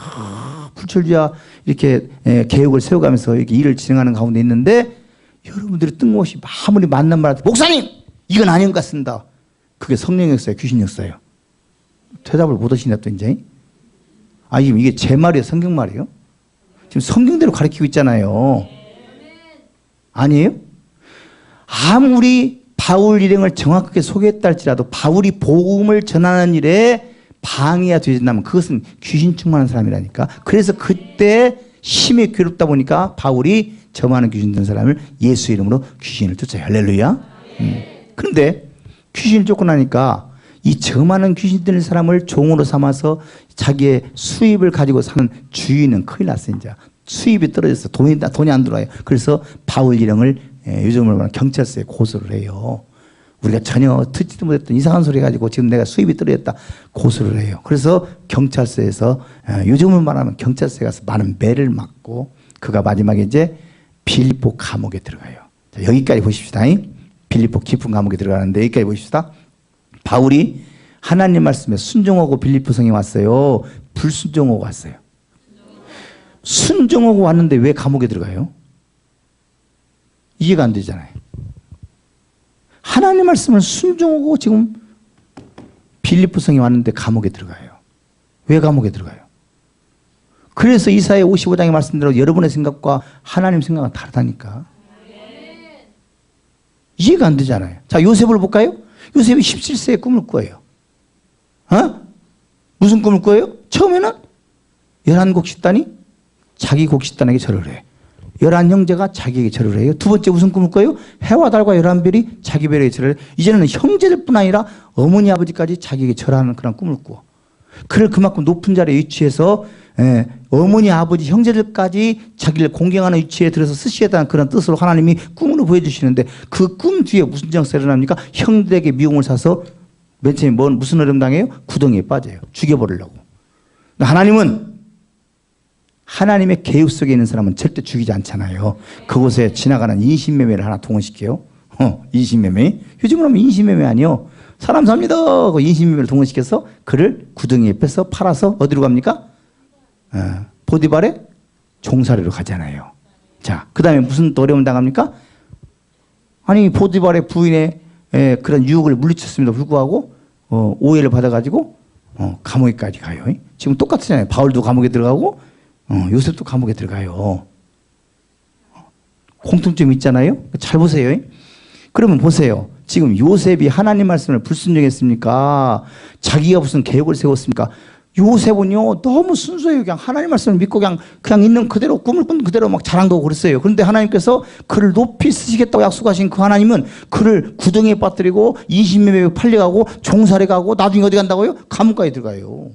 불철주야 이렇게 계획을 세워가면서 이렇게 일을 진행하는 가운데 있는데 여러분들이 뜬금없이 아무리 맞는 말한테 목사님 이건 아닌 것 같습니다. 그게 성령 역사예요? 귀신 역사예요? 대답을 못 하시냐 또 이제. 지금 이게 제 말이에요? 성경 말이에요? 지금 성경대로 가르치고 있잖아요. 아니에요? 아무리 바울 일행을 정확하게 소개했다 할지라도 바울이 복음을 전하는 일에 방해가 되진다면 그것은 귀신 충만한 사람이라니까. 그래서 그때 심히 괴롭다 보니까 바울이 저 많은 귀신 든 사람을 예수 이름으로 귀신을 쫓아요. 할렐루야. 그런데 귀신을 쫓고 나니까 이 저 많은 귀신 들린 사람을 종으로 삼아서 자기의 수입을 가지고 사는 주인은 큰일 났어요. 이제 수입이 떨어져서 돈이 안 들어와요. 그래서 바울 일행을 요즘으로 말하면 경찰서에 고소를 해요. 우리가 전혀 듣지도 못했던 이상한 소리 가지고 지금 내가 수입이 떨어졌다 고소를 해요. 그래서 경찰서에서 요즘으로 말하면 경찰서에 가서 많은 매를 맞고 그가 마지막에 이제 빌립보 감옥에 들어가요. 자, 여기까지 보십시다. 빌립보 깊은 감옥에 들어가는데 여기까지 보십시다. 바울이 하나님 말씀에 순종하고 빌립보 성에 왔어요. 불순종하고 왔어요. 순종하고 왔는데 왜 감옥에 들어가요? 이해가 안 되잖아요. 하나님 말씀을 순종하고 지금 빌립보 성에 왔는데 감옥에 들어가요. 왜 감옥에 들어가요? 그래서 이사야 55장의 말씀대로 여러분의 생각과 하나님 생각은 다르다니까. 이해가 안 되잖아요. 자, 요셉을 볼까요? 요셉이 17세에 꿈을 꿔요. 무슨 꿈을 꿔요? 처음에는 11곡 식단이 자기 곡 식단에게 절을 해. 11형제가 자기에게 절을 해요. 두 번째 무슨 꿈을 꿔요? 해와 달과 11별이 자기 별에게 절을 해. 이제는 형제들뿐 아니라 어머니 아버지까지 자기에게 절하는 그런 꿈을 꿔. 그를 그만큼 높은 자리에 위치해서 어머니 아버지 형제들까지 자기를 공경하는 위치에 들어서 쓰시겠다는 그런 뜻으로 하나님이 꿈으로 보여주시는데 그 꿈 뒤에 무슨 장사가 일어납니까? 형들에게 미움을 사서 맨 처음에 무슨 어려움 당해요? 구덩이에 빠져요. 죽여버리려고. 하나님은 하나님의 계획 속에 있는 사람은 절대 죽이지 않잖아요. 그곳에 지나가는 인신매매를 하나 동원시켜요. 인신매매. 요즘은 하면 인신매매 아니요. 사람 삽니다. 그 인신매매를 동원시켜서 그를 구덩이에 빼서 팔아서 어디로 갑니까? 보디발의 종살이로 가잖아요. 자, 그 다음에 무슨 또 어려움 당합니까? 아니, 보디발의 부인의 그런 유혹을 물리쳤음에도 불구하고 오해를 받아가지고 감옥에까지 가요. 지금 똑같잖아요. 바울도 감옥에 들어가고 요셉도 감옥에 들어가요. 공통점이 있잖아요. 잘 보세요. 그러면 보세요. 지금 요셉이 하나님 말씀을 불순종했습니까? 자기가 무슨 계획을 세웠습니까? 요셉은요 너무 순수해요. 그냥 하나님 말씀을 믿고 그냥 있는 그대로 꿈을 꾼 그대로 막 자랑 거고 그랬어요. 그런데 하나님께서 그를 높이 쓰시겠다고 약속하신 그 하나님은 그를 구덩이에 빠뜨리고 인신매매에 팔려가고 종살이 가고 나중에 어디 간다고요? 감옥까지 들어가요.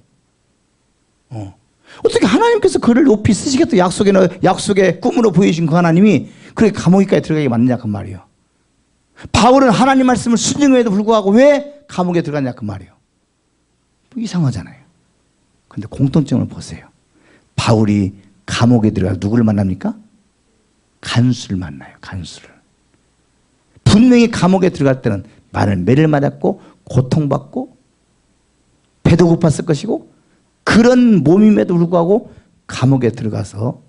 어떻게 하나님께서 그를 높이 쓰시겠다 약속의 꿈으로 보여주신 그 하나님이 그렇게 감옥에까지 들어가게 맞느냐 그 말이에요. 바울은 하나님 말씀을 순종해도 불구하고 왜 감옥에 들어갔냐 그 말이에요. 이상하잖아요. 근데 공통점을 보세요. 바울이 감옥에 들어가서 누구를 만납니까? 간수를 만나요. 간수를. 분명히 감옥에 들어갈 때는 많은 매를 맞았고 고통받고 배도 고팠을 것이고 그런 몸임에도 불구하고 감옥에 들어가서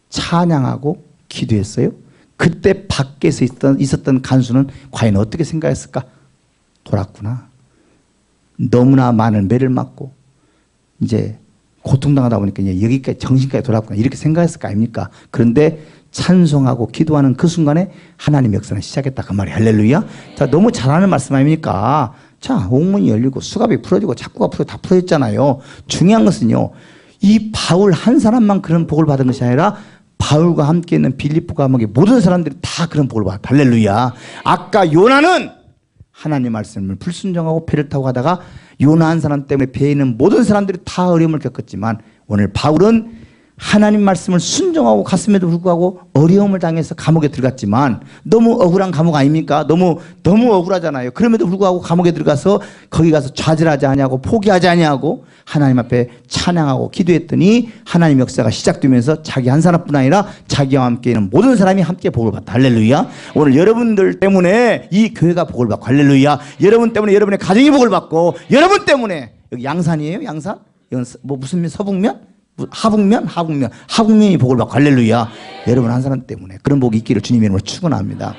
찬양하고 기도했어요. 그때 밖에서 있었던 간수는 과연 어떻게 생각했을까? 돌았구나. 너무나 많은 매를 맞고 이제 고통당하다 보니까 여기까지 정신까지 돌아왔구나 이렇게 생각했을 거 아닙니까? 그런데 찬송하고 기도하는 그 순간에 하나님의 역사는 시작했다 그 말이 할렐루야. 자, 너무 잘하는 말씀 아닙니까? 자, 옥문이 열리고 수갑이 풀어지고 착구가 다 풀어졌잖아요. 중요한 것은요 이 바울 한 사람만 그런 복을 받은 것이 아니라 바울과 함께 있는 빌립보 감옥의 모든 사람들이 다 그런 복을 받았다. 할렐루야. 아까 요나는 하나님 말씀을 불순종하고 배를 타고 가다가 요나 한 사람 때문에 배에 있는 모든 사람들이 다 어려움을 겪었지만 오늘 바울은 하나님 말씀을 순종하고 갔음에도 불구하고 어려움을 당해서 감옥에 들어갔지만 너무 억울한 감옥 아닙니까? 너무 억울하잖아요. 그럼에도 불구하고 감옥에 들어가서 거기 가서 좌절하지 아니하고 포기하지 아니하고 하나님 앞에 찬양하고 기도했더니 하나님 역사가 시작되면서 자기 한 사람뿐 아니라 자기와 함께 있는 모든 사람이 함께 복을 받다. 할렐루야. 오늘 여러분들 때문에 이 교회가 복을 받고 할렐루야. 여러분 때문에 여러분의 가정이 복을 받고 여러분 때문에 여기 양산이에요? 양산? 이건 뭐 무슨 면? 서북면? 하북면이 복을 받고 할렐루야. 여러분 한 사람 때문에 그런 복이 있기를 주님의 이름으로 축원합니다.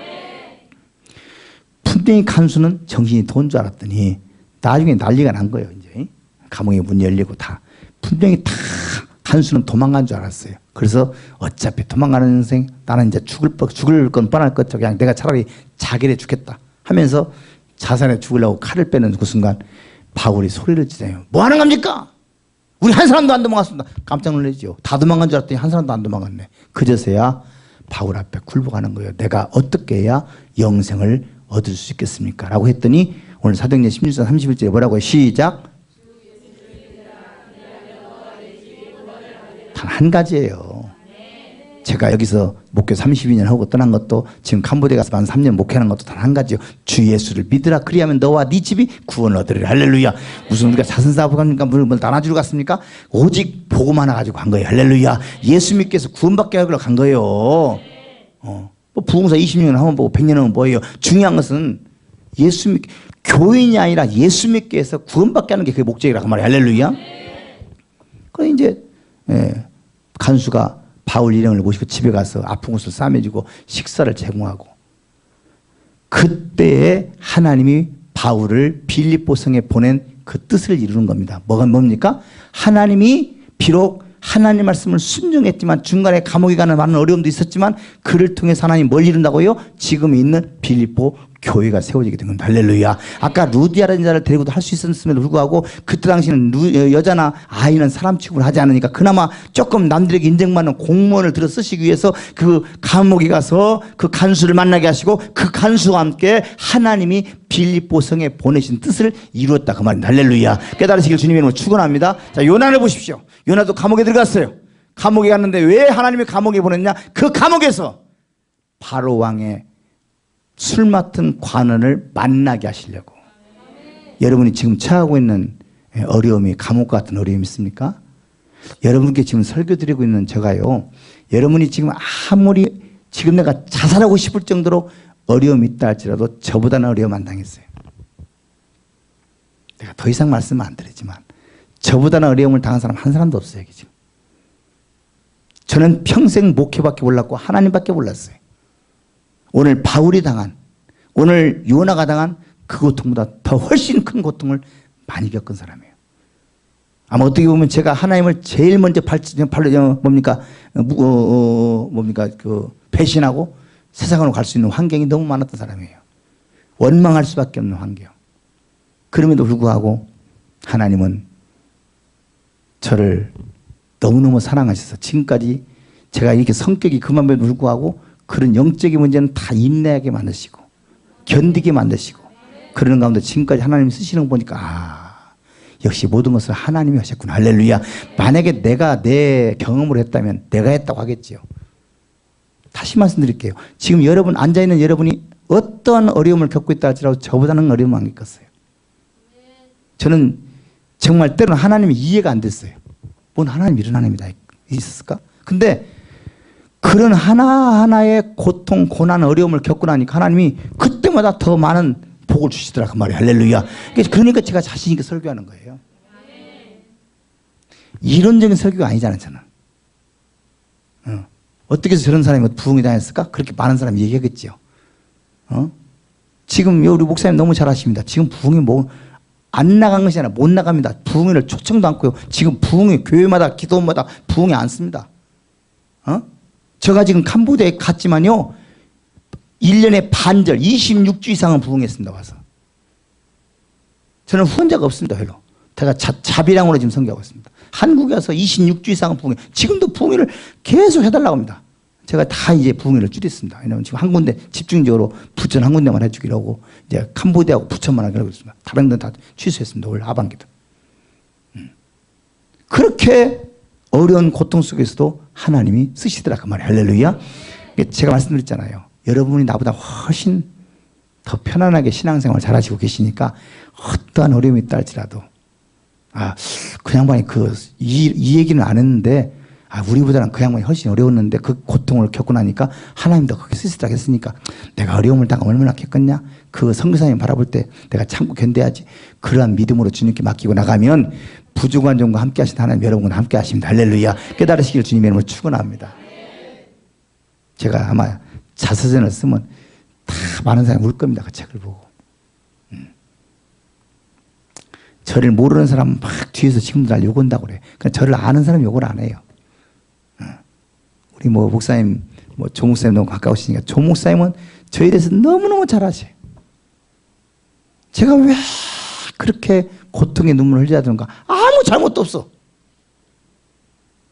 분명히 간수는 정신이 돈 줄 알았더니 나중에 난리가 난 거예요. 이제 감옥에 문 열리고 다 분명히 다 간수는 도망간 줄 알았어요. 그래서 어차피 도망가는 인생 나는 이제 죽을 건 뻔할 것 그냥 내가 차라리 자결해 죽겠다 하면서 자살해 죽으려고 칼을 빼는 그 순간 바울이 소리를 지르요. 뭐 하는 겁니까? 우리 한 사람도 안 도망갔습니다. 깜짝 놀라죠. 다 도망간 줄 알았더니 한 사람도 안 도망갔네. 그제서야 바울 앞에 굴복하는 거예요. 내가 어떻게 해야 영생을 얻을 수 있겠습니까? 라고 했더니 오늘 사도행전 16장 31절에 뭐라고 해요? 시작. 단 한 가지예요. 제가 여기서 목회 32년 하고 떠난 것도 지금 캄보디아 가서 만 3년 목회하는 것도 단 한 가지요. 주 예수를 믿으라. 그리하면 너와 네 집이 구원을 얻으리라. 할렐루야. 무슨 우리가 자선사업 합니까? 뭘 나눠주러 갔습니까? 오직 복음 하나 가지고 간 거예요. 할렐루야. 예수 믿기 위해서 구원받게 하려고 간 거예요. 뭐 부흥사 20년 하면 보고 100년 하면 뭐예요? 중요한 것은 교인이 아니라 예수 믿기 위해서 구원받게 하는 게 그게 목적이라고 말이에요. 할렐루야. 그래 이제 간수가 바울 일행을 모시고 집에 가서 아픈 곳을 싸매주고 식사를 제공하고 그때에 하나님이 바울을 빌립보 성에 보낸 그 뜻을 이루는 겁니다. 뭡니까? 하나님이 비록 하나님 말씀을 순종했지만 중간에 감옥에 가는 많은 어려움도 있었지만 그를 통해서 하나님 뭘 이룬다고요? 지금 있는 빌립보 교회가 세워지게 된 겁니다. 할렐루야. 아까 루디아라는 자를 데리고도 할 수 있었음에도 불구하고 그때 당시는 여자나 아이는 사람 취급을 하지 않으니까 그나마 조금 남들에게 인정받는 공무원을 들어 쓰시기 위해서 그 감옥에 가서 그 간수를 만나게 하시고 그 간수와 함께 하나님이 빌립보 성에 보내신 뜻을 이루었다 그 말입니다. 할렐루야. 깨달으시길 주님의 이름으로 축원합니다. 자, 요나를 보십시오. 요나도 감옥에 들어갔어요. 감옥에 갔는데 왜 하나님이 감옥에 보냈냐? 그 감옥에서 바로 왕의 술 맡은 관원을 만나게 하시려고. 여러분이 지금 처하고 있는 어려움이 감옥 같은 어려움이 있습니까? 여러분께 지금 설교 드리고 있는 제가요, 여러분이 지금 아무리 지금 내가 자살하고 싶을 정도로 어려움이 있다 할지라도 저보다는 어려움 안 당했어요. 내가 더 이상 말씀은 안 드리지만 저보다는 어려움을 당한 사람 한 사람도 없어요. 지금 저는 평생 목회밖에 몰랐고 하나님밖에 몰랐어요. 오늘 바울이 당한, 오늘 요나가 당한 그 고통보다 더 훨씬 큰 고통을 많이 겪은 사람이에요. 아마 어떻게 보면 제가 하나님을 제일 먼저 배신하고 세상으로 갈 수 있는 환경이 너무 많았던 사람이에요. 원망할 수밖에 없는 환경. 그럼에도 불구하고 하나님은 저를 너무너무 사랑하셔서 지금까지 제가 이렇게 성격이 그만에도 불구하고 그런 영적인 문제는 다 인내하게 만드시고 견디게 만드시고 그러는 가운데 지금까지 하나님이 쓰시는 거 보니까 역시 모든 것을 하나님이 하셨구나. 할렐루야. 만약에 내가 내 경험으로 했다면 내가 했다고 하겠지요. 다시 말씀드릴게요. 지금 여러분 앉아있는 여러분이 어떠한 어려움을 겪고 있다 할지라도 저보다는 어려움 안 겪었어요. 저는 정말 때로는 하나님이 이해가 안 됐어요. 뭔 하나님 이런 하나님이 다 있었을까? 근데 그런 하나하나의 고통, 고난, 어려움을 겪고 나니까 하나님이 그때마다 더 많은 복을 주시더라 그 말이에요. 할렐루야. 그러니까 제가 자신 있게 설교하는 거예요. 이론적인 설교가 아니잖아요. 저는. 어떻게 해서 저런 사람이 부흥이 당했을까? 그렇게 많은 사람이 얘기하겠지요. 지금 우리 목사님 너무 잘하십니다. 지금 부흥이 안 나간 것이 아니라 못 나갑니다. 부흥회를 초청도 않고요. 지금 부흥회 교회마다 기도마다 부흥회 안 씁니다. 제가 지금 캄보디아에 갔지만요. 1년에 반절 26주 이상은 부흥했습니다. 와서. 저는 후원자가 없습니다. 별로. 제가 자비량으로 지금 선교하고 있습니다. 한국에 와서 26주 이상은 부흥회. 지금도 부흥회를 계속 해달라고 합니다. 제가 다 이제 부흥회를 줄였습니다. 왜냐하면 지금 한 군데 집중적으로 부천 한 군데만 해주기로 하고 이제 캄보디아하고 부천만 하기로 했습니다. 다른 데는 다 취소했습니다. 올 하반기도. 그렇게 어려운 고통 속에서도 하나님이 쓰시더라 그 말이에요. 할렐루야. 제가 말씀드렸잖아요. 여러분이 나보다 훨씬 더 편안하게 신앙생활 잘하시고 계시니까 어떠한 어려움이 있다 할지라도 그 양반이 이 얘기는 안 했는데 우리보다는 그 양반이 훨씬 어려웠는데 그 고통을 겪고 나니까 하나님도 그렇게 쓰시더라 했으니까 내가 어려움을 당하면 얼마나 겪었냐? 그 선교사님 바라볼 때 내가 참고 견뎌야지. 그러한 믿음으로 주님께 맡기고 나가면 부족한 점과 함께 하신 하나님 여러분과 함께 하십니다. 할렐루야. 깨달으시길 주님의 이름으로 축원합니다. 제가 아마 자서전을 쓰면 다 많은 사람이 울 겁니다. 그 책을 보고. 저를 모르는 사람은 막 뒤에서 지금도 날 욕한다고 그래. 그러니까 저를 아는 사람이 욕을 안 해요. 우리 목사님, 조 목사님 너무 가까우시니까 조 목사님은 저에 대해서 너무너무 잘 아셔요. 제가 왜 그렇게 고통의 눈물을 흘려야 되는가? 아무 잘못도 없어.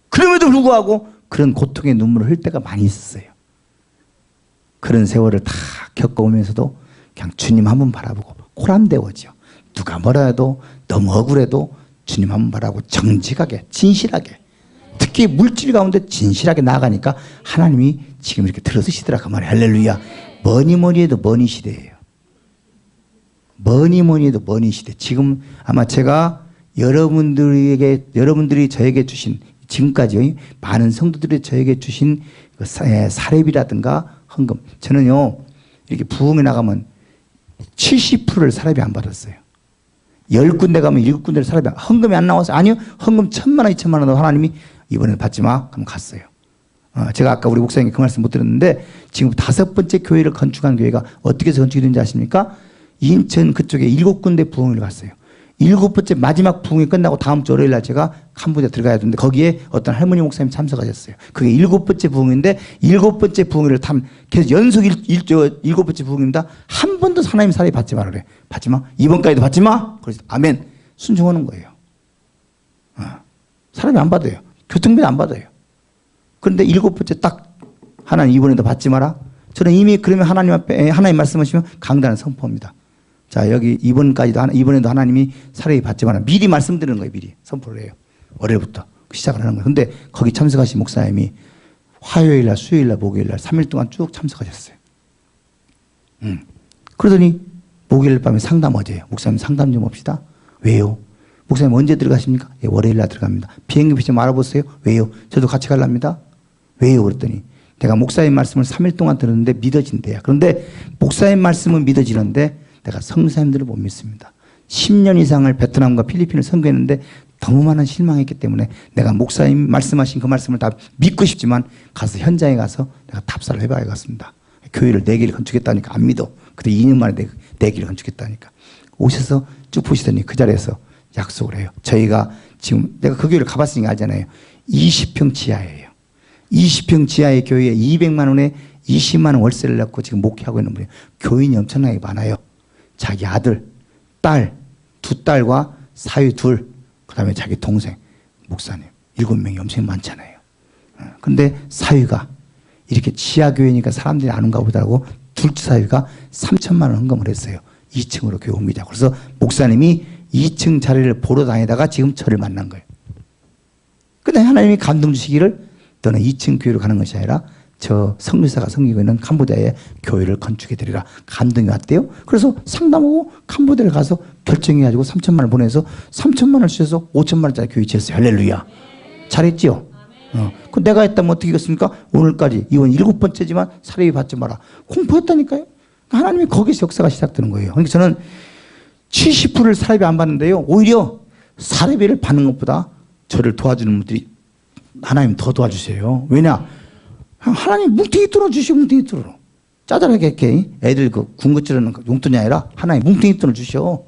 그럼에도 불구하고 그런 고통의 눈물을 흘릴 때가 많이 있었어요. 그런 세월을 다 겪어오면서도 그냥 주님 한번 바라보고 코람대오죠. 누가 뭐라 해도 너무 억울해도 주님 한번 바라보고 정직하게 진실하게 특히 물질 가운데 진실하게 나아가니까 하나님이 지금 이렇게 들어서시더라 그 말이에요. 할렐루야. 뭐니 해도 머니 시대예요. 뭐니 해도 머니 시대. 지금 아마 제가 여러분들이 저에게 주신 지금까지 많은 성도들이 저에게 주신 그 사례비라든가 헌금. 저는요 이렇게 부흥에 나가면 70%를 사례비 안 받았어요. 10군데 가면 7군데를 사례비 헌금이 안 나와서 아니요 헌금 1,000만 원 2,000만 원 하나님이 이번에는 받지 마. 그럼 갔어요. 제가 아까 우리 목사님께 그 말씀 못 드렸는데 지금 5번째 교회를 건축한 교회가 어떻게 해서 건축이 된지 아십니까? 인천 그쪽에 7군데 부흥을 갔어요. 7번째 마지막 부흥이 끝나고 다음 주 월요일 날 제가 캄보디아 들어가야 되는데 거기에 어떤 할머니 목사님이 참석하셨어요. 그게 7번째 부흥인데 7번째 부흥을 계속 연속 7번째 부흥입니다. 한 번도 하나님 사례 받지 마라 그래. 받지 마. 이번까지도 받지 마. 그래서 아멘. 순종하는 거예요. 사람이 안 받아요. 교통비 안 받아요. 그런데 7번째 딱 하나님 이번에도 받지 마라. 저는 이미 그러면 하나님 앞에 하나님 말씀하시면 강단을 선포합니다. 자, 여기 이번에도 하나님이 사례 받지 마라. 미리 말씀드리는 거예요. 미리 선포를 해요. 월요일부터 시작을 하는 거예요. 근데 거기 참석하신 목사님이 화요일 날, 수요일 날, 목요일 날 3일 동안 쭉 참석하셨어요. 그러더니 목요일 밤에 상담 어제요. 목사님 상담 좀 합시다. 왜요? 목사님 언제 들어가십니까? 예, 월요일 날 들어갑니다. 비행기표 좀 알아보세요. 왜요? 저도 같이 가랍니다. 왜요? 그랬더니 내가 목사님 말씀을 3일 동안 들었는데 믿어진대요. 그런데 목사님 말씀은 믿어지는데 내가 성사님들을 못 믿습니다. 10년 이상을 베트남과 필리핀을 선교했는데 너무 많은 실망했기 때문에 내가 목사님 말씀하신 그 말씀을 다 믿고 싶지만 가서 현장에 가서 내가 답사를 해봐야겠습니다. 교회를 4개를 건축했다니까 안 믿어. 그때 2년 만에 4개를 건축했다니까. 오셔서 쭉 보시더니 그 자리에서 약속을 해요. 저희가 지금 내가 그 교회를 가봤으니까 알잖아요. 20평 지하예요. 20평 지하의 교회에 200만 원에 20만 원 월세를 내고 지금 목회하고 있는 분이에요. 교인이 엄청나게 많아요. 자기 아들, 딸, 2딸과 사위 2, 그 다음에 자기 동생, 목사님 7명이 엄청 많잖아요. 근데 사위가 이렇게 지하교회니까 사람들이 안 온가 보다고 둘째 사위가 3천만 원 헌금을 했어요. 2층으로 교회 옮기자. 그래서 목사님이 2층 자리를 보러 다니다가 지금 저를 만난 거예요. 근데 하나님이 감동 주시기를 너는 2층 교회로 가는 것이 아니라 저 성교사가 섬기고 있는 캄보디아에 교회를 건축해 드리라. 감동이 왔대요. 그래서 상담하고 캄보디아를 가서 결정해가지고 3천만 원을 보내서 3천만 원을 주셔서 5천만 원짜리 교회 지었어요. 할렐루야. 잘했지요? 그 내가 했다면 어떻게 했습니까? 오늘까지 이번 7번째지만 사례비 받지 마라. 공포했다니까요. 하나님이 거기서 역사가 시작되는 거예요. 그러니까 저는 70%를 사례비 안 받는데요. 오히려 사례비를 받는 것보다 저를 도와주는 분들이 하나님 더 도와주세요. 왜냐? 하나님 뭉탱이 뚫어주시고 뭉탱이 뚫어. 짜잘하게 이렇게 애들 그 군것 찌르는 용돈이 아니라 하나님 뭉탱이 뚫어 주셔.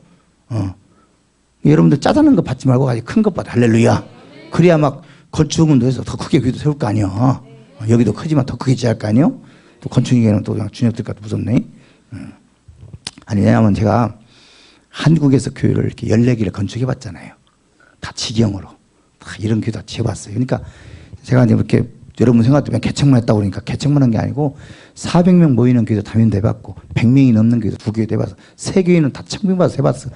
여러분들 짜잘한 거 받지 말고 가지고 큰 것 받아. 할렐루야. 그래야 막 건축운도 해서 더 크게 교회도 세울 거 아니야. 여기도 크지만 더 크게 지을 거 아니요? 또 건축에는 또 그냥 준혁들 같아 무섭네. 아니 왜냐하면 제가 한국에서 교회를 이렇게 14개를 건축해 봤잖아요. 다 지경으로. 다 이런 교회 다 지어봤어요. 그러니까 제가 이제 이렇게 여러분 생각하면 개척만 했다고 그러니까 개척만 한 게 아니고 400명 모이는 교회도 담임도 해봤고 100명이 넘는 교회도 2교회도 해봤어. 3교회는 다 청빙받아서 해봤어.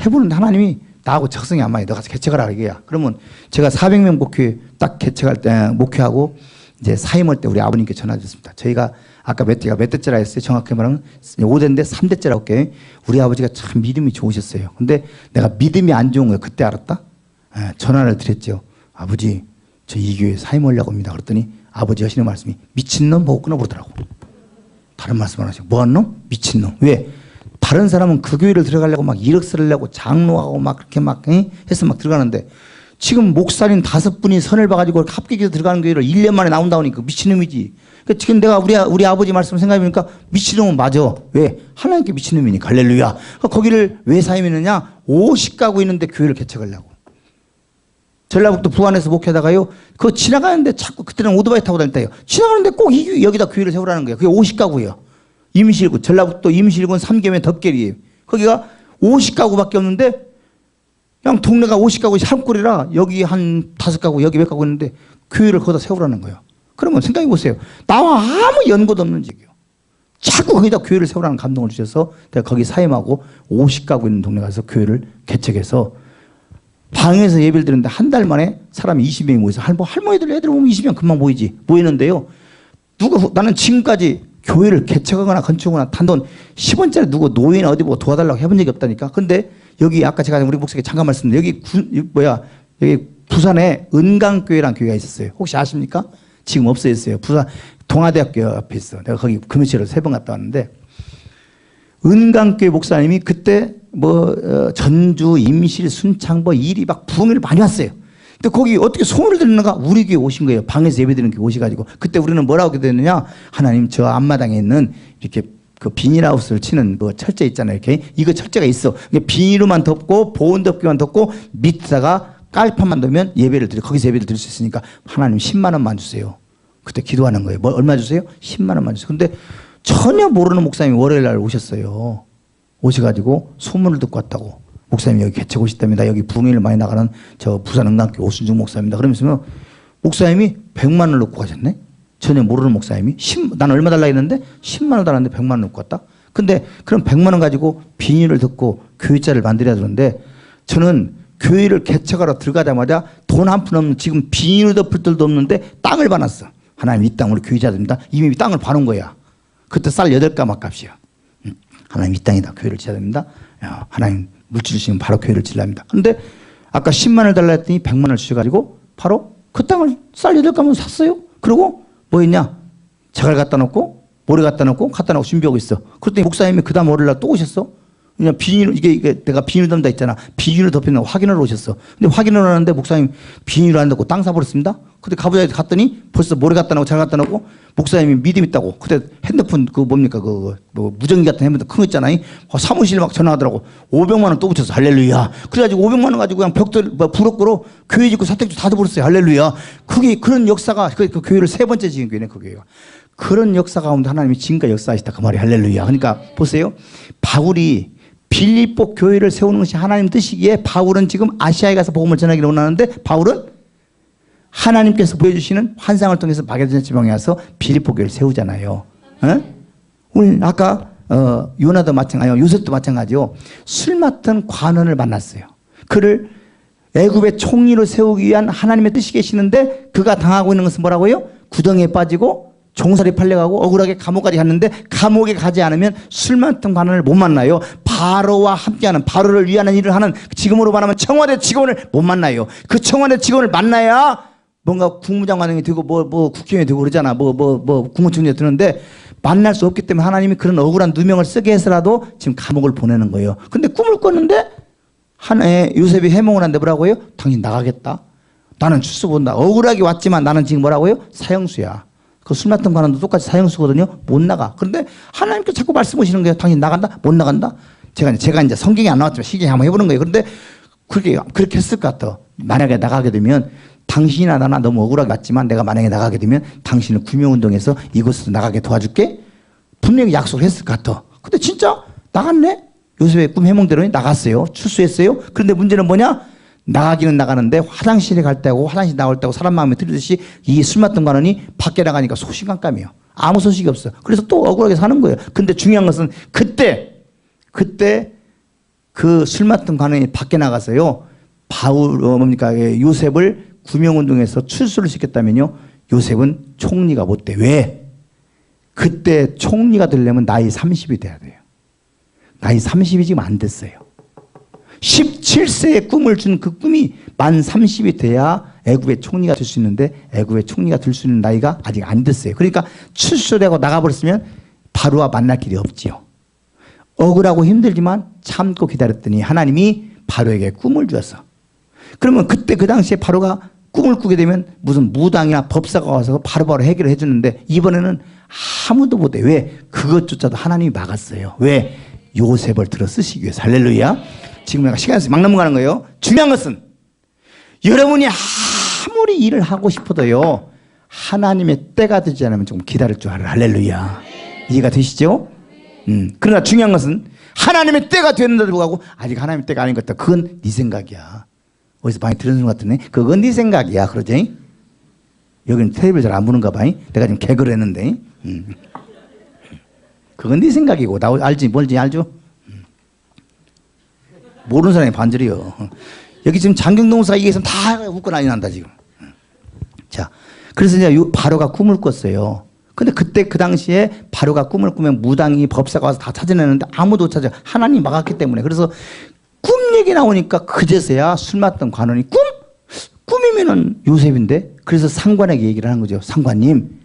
해보는데 하나님이 나하고 적성이 안 맞아. 너 가서 개척하라 이게야. 그러면 제가 400명 목회 딱 개척할 때 목회하고 이제 사임할 때 우리 아버님께 전화 드렸습니다. 저희가 아까 제가 몇 대째라 했어요. 정확히 말하면 5대인데 3대째라고 할게요. 우리 아버지가 참 믿음이 좋으셨어요. 근데 내가 믿음이 안 좋은 거예요. 그때 알았다? 전화를 드렸죠. 아버지 저 이 교회 사임하려고 합니다. 그랬더니 아버지 하시는 말씀이 미친놈 보고 끊어버리더라고. 다른 말씀 안 하시고 뭐한 놈? 미친놈. 왜? 다른 사람은 그 교회를 들어가려고 막 1억 쓰려고 장로하고 막 그렇게 막 해서 막 들어가는데 지금 목사님 5분이 선을 봐가지고 합격해서 들어가는 교회를 1년 만에 나온다고 하니까 미친놈이지. 그러니까 지금 내가 우리 아버지 말씀 생각해보니까 미친놈은 맞아. 왜? 하나님께 미친놈이니까. 할렐루야. 거기를 왜 사임했느냐? 50가구 있는데 교회를 개척하려고. 전라북도 부안에서 목회하다가요. 그거 지나가는데 자꾸 그때는 오토바이 타고 다녔다요. 지나가는데 꼭 여기다 교회를 세우라는 거예요. 그게 50가구예요. 임실군, 전라북도 임실군 3개면 덕계리에요. 거기가 50가구밖에 없는데 그냥 동네가 50가구 한 꼴이라 여기 한 5가구 여기 몇 가구 있는데 교회를 거기다 세우라는 거예요. 그러면 생각해 보세요. 나와 아무 연고도 없는 지게요. 자꾸 거기다 교회를 세우라는 감동을 주셔서 내가 거기 사임하고 50가구 있는 동네 가서 교회를 개척해서 방에서 예배를 드렸는데 한 달 만에 사람이 20명이 모여서 할머니들 애들 보면 20명 금방 모이는데요. 나는 지금까지 교회를 개척하거나 건축하거나 단돈 10원짜리 누구 노인 어디 보고 도와달라고 해본 적이 없다니까. 근데 여기 아까 제가 우리 목사님께 잠깐 말씀드렸는데 여기 부산에 은강교회라는 교회가 있었어요. 혹시 아십니까? 지금 없어졌어요. 부산 동아대학교 앞에 있어. 내가 거기 금요일에 3번 갔다 왔는데 은강교회 목사님이 그때 전주, 임실, 순창 일이 막 부흥회를 많이 왔어요. 근데 거기 어떻게 소문을 듣는가? 우리 교회 오신 거예요. 방에서 예배 드리는 교회 오셔가지고. 그때 우리는 뭐라고 기도했느냐? 하나님 저 앞마당에 있는 이렇게 그 비닐하우스를 치는 뭐 철제 있잖아요. 이렇게 이거 철제가 있어. 비닐로만 덮고 보온 덮개만 덮고 밑에다가 깔판만 넣으면 예배를 드려 거기서 예배를 드릴 수 있으니까 하나님 10만 원만 주세요. 그때 기도하는 거예요. 뭐 얼마 주세요? 10만 원만 주세요. 근데 전혀 모르는 목사님이 월요일 날 오셨어요. 오셔가지고 소문을 듣고 왔다고. 목사님 여기 개척 오셨답니다. 여기 부흥회를 많이 나가는 저 부산 응답교 오순중 목사입니다. 그러면서 목사님이 100만 원을 놓고 가셨네. 전혀 모르는 목사님이 난 얼마 달라 했는데 10만 원 달랐는데 100만 원 놓고 갔다. 근데 그럼 100만 원 가지고 비닐을 듣고 교회자를 만들어야 되는데 저는 교회를 개척하러 들어가자마자 돈 한 푼 없는 지금 비닐 덮을 들도 없는데 땅을 봐놨어. 하나님 이 땅 우리 교회자들입니다. 이미 땅을 봐놓은 거야. 그때 쌀 8가마 값이야. 하나님 이 땅이다. 교회를 지어야 됩니다. 야, 하나님 물질 주시면 바로 교회를 지어야 합니다. 그런데 아까 10만 원을 달라 했더니 100만 원을 주셔가지고 바로 그 땅을 쌀 8가마 샀어요. 그리고 뭐 했냐? 자갈 갖다 놓고 모래 갖다 놓고 준비하고 있어. 그랬더니 목사님이 그 다음 월요일 날 또 오셨어. 그냥 비닐 이게 내가 비닐 덮는다 했잖아. 비닐을 덮이는 거 확인하러 오셨어. 근데 확인을 하는데 목사님 비닐을 안 덮고 땅 사버렸습니다. 그때 가보자 갔더니 벌써 모래 갖다 놓고 자갈 갖다 놓고 목사님이 믿음 있다고. 그때 핸드폰 그 뭡니까 뭐 무전기 같은 핸드폰 큰 거 있잖아요. 사무실 막 전화하더라고. 500만 원 또 붙였어. 할렐루야. 그래가지고 500만 원 가지고 그냥 벽돌 부럭으로 교회 짓고 사택도 다 줘버렸어요. 할렐루야. 그게 그런 역사가 그 교회를 3번째 지은 교회네 그 교회가. 그런 역사 가운데 하나님이 지금까지 역사하시다 그 말이 할렐루야. 그러니까 보세요. 바울이 빌립보 교회를 세우는 것이 하나님 뜻이기에 바울은 지금 아시아에 가서 복음을 전하기를 원하는데 바울은 하나님께서 보여주시는 환상을 통해서 마게도냐 지방에 와서 빌립보 교회를 세우잖아요. 오늘 아까 요나도 마찬가지요. 요셉도 마찬가지요. 술 맡은 관원을 만났어요. 그를 애굽의 총리로 세우기 위한 하나님의 뜻이 계시는데 그가 당하고 있는 것은 뭐라고요? 구덩이에 빠지고 종살이 팔려가고 억울하게 감옥까지 갔는데 감옥에 가지 않으면 술 맡은 관원을 못 만나요. 바로와 함께하는 바로를 위하는 일을 하는 지금으로 말하면 청와대 직원을 못 만나요. 그 청와대 직원을 만나야 뭔가 국무장관이 되고 뭐 국회의원이 되고 그러잖아. 뭐 국무총리가 되는데 만날 수 없기 때문에 하나님이 그런 억울한 누명을 쓰게 해서라도 지금 감옥을 보내는 거예요. 근데 꿈을 꿨는데 하나의 요셉이 해몽을 한데 뭐라고요? 당신 나가겠다. 나는 출소 본다. 억울하게 왔지만 나는 지금 뭐라고요? 사형수야. 그 술 맡은 관원도 똑같이 사형수거든요. 못 나가. 그런데 하나님께 자꾸 말씀하시는 거예요. 당신 나간다? 못 나간다? 제가 이제 성경이 안 나왔지만 시계 한번 해보는 거예요. 그런데 그렇게 했을 것 같아. 만약에 나가게 되면 당신이나 나나 너무 억울하게 왔지만 내가 만약에 나가게 되면 당신을 구명운동해서 이곳에서 나가게 도와줄게. 분명히 약속을 했을 것 같아. 근데 진짜 나갔네? 요셉의 꿈 해몽대로 나갔어요. 출소했어요. 그런데 문제는 뭐냐? 나가기는 나가는데 화장실에 갈 때하고 화장실 나올 때하고 사람 마음에 들듯이 이 술 맡은 관원이 밖에 나가니까 소식감이에요. 아무 소식이 없어. 그래서 또 억울하게 사는 거예요. 근데 중요한 것은 그때 그 술 맡은 관원이 밖에 나가서요. 요셉을 구명운동에서 출소를 시켰다면요. 요셉은 총리가 못 돼. 왜? 그때 총리가 되려면 나이 30이 돼야 돼요. 나이 30이 지금 안 됐어요. 17세의 꿈을 준 그 꿈이 만 30이 돼야 애굽의 총리가 될 수 있는데 애굽의 총리가 될 수 있는 나이가 아직 안 됐어요. 그러니까 출소되고 나가버렸으면 바로와 만날 길이 없지요. 억울하고 힘들지만 참고 기다렸더니 하나님이 바로에게 꿈을 주었어. 그러면 그때 그 당시에 바로가 꿈을 꾸게 되면 무슨 무당이나 법사가 와서 바로바로 해결을 해주는데 이번에는 아무도 못해. 왜? 그것조차도 하나님이 막았어요. 왜? 요셉을 들어 쓰시기 위해서. 할렐루야. 지금 내가 시간에서 막 넘어가는 거예요. 중요한 것은 여러분이 아무리 일을 하고 싶어도요. 하나님의 때가 되지 않으면 조금 기다릴 줄 알아요. 할렐루야. 이해가 되시죠? 그러나 중요한 것은 하나님의 때가 됐는데도 불구하고 아직 하나님의 때가 아닌 것 같다. 그건 네 생각이야. 어디서 많이 들은 것 같은데 그건 네 생각이야. 그러지? 여기는 텔레비를 잘 안 보는가 봐. 내가 지금 개그를 했는데 그건 네 생각이고 나 알지? 뭘지 알죠? 모르는 사람이 반절이요. 여기 지금 장경동사가 얘기해서 다 웃고 난리 난다 지금. 자, 그래서 이제 바로가 꿈을 꿨어요. 근데 그때 그 당시에 바로가 꿈을 꾸면 무당이 법사가 와서 다 찾아내는데 아무도 못 찾아. 하나님이 막았기 때문에. 그래서 꿈 얘기 나오니까 그제서야 술 맡던 관원이 꿈이면은 요셉인데. 그래서 상관에게 얘기를 하는 거죠. 상관님,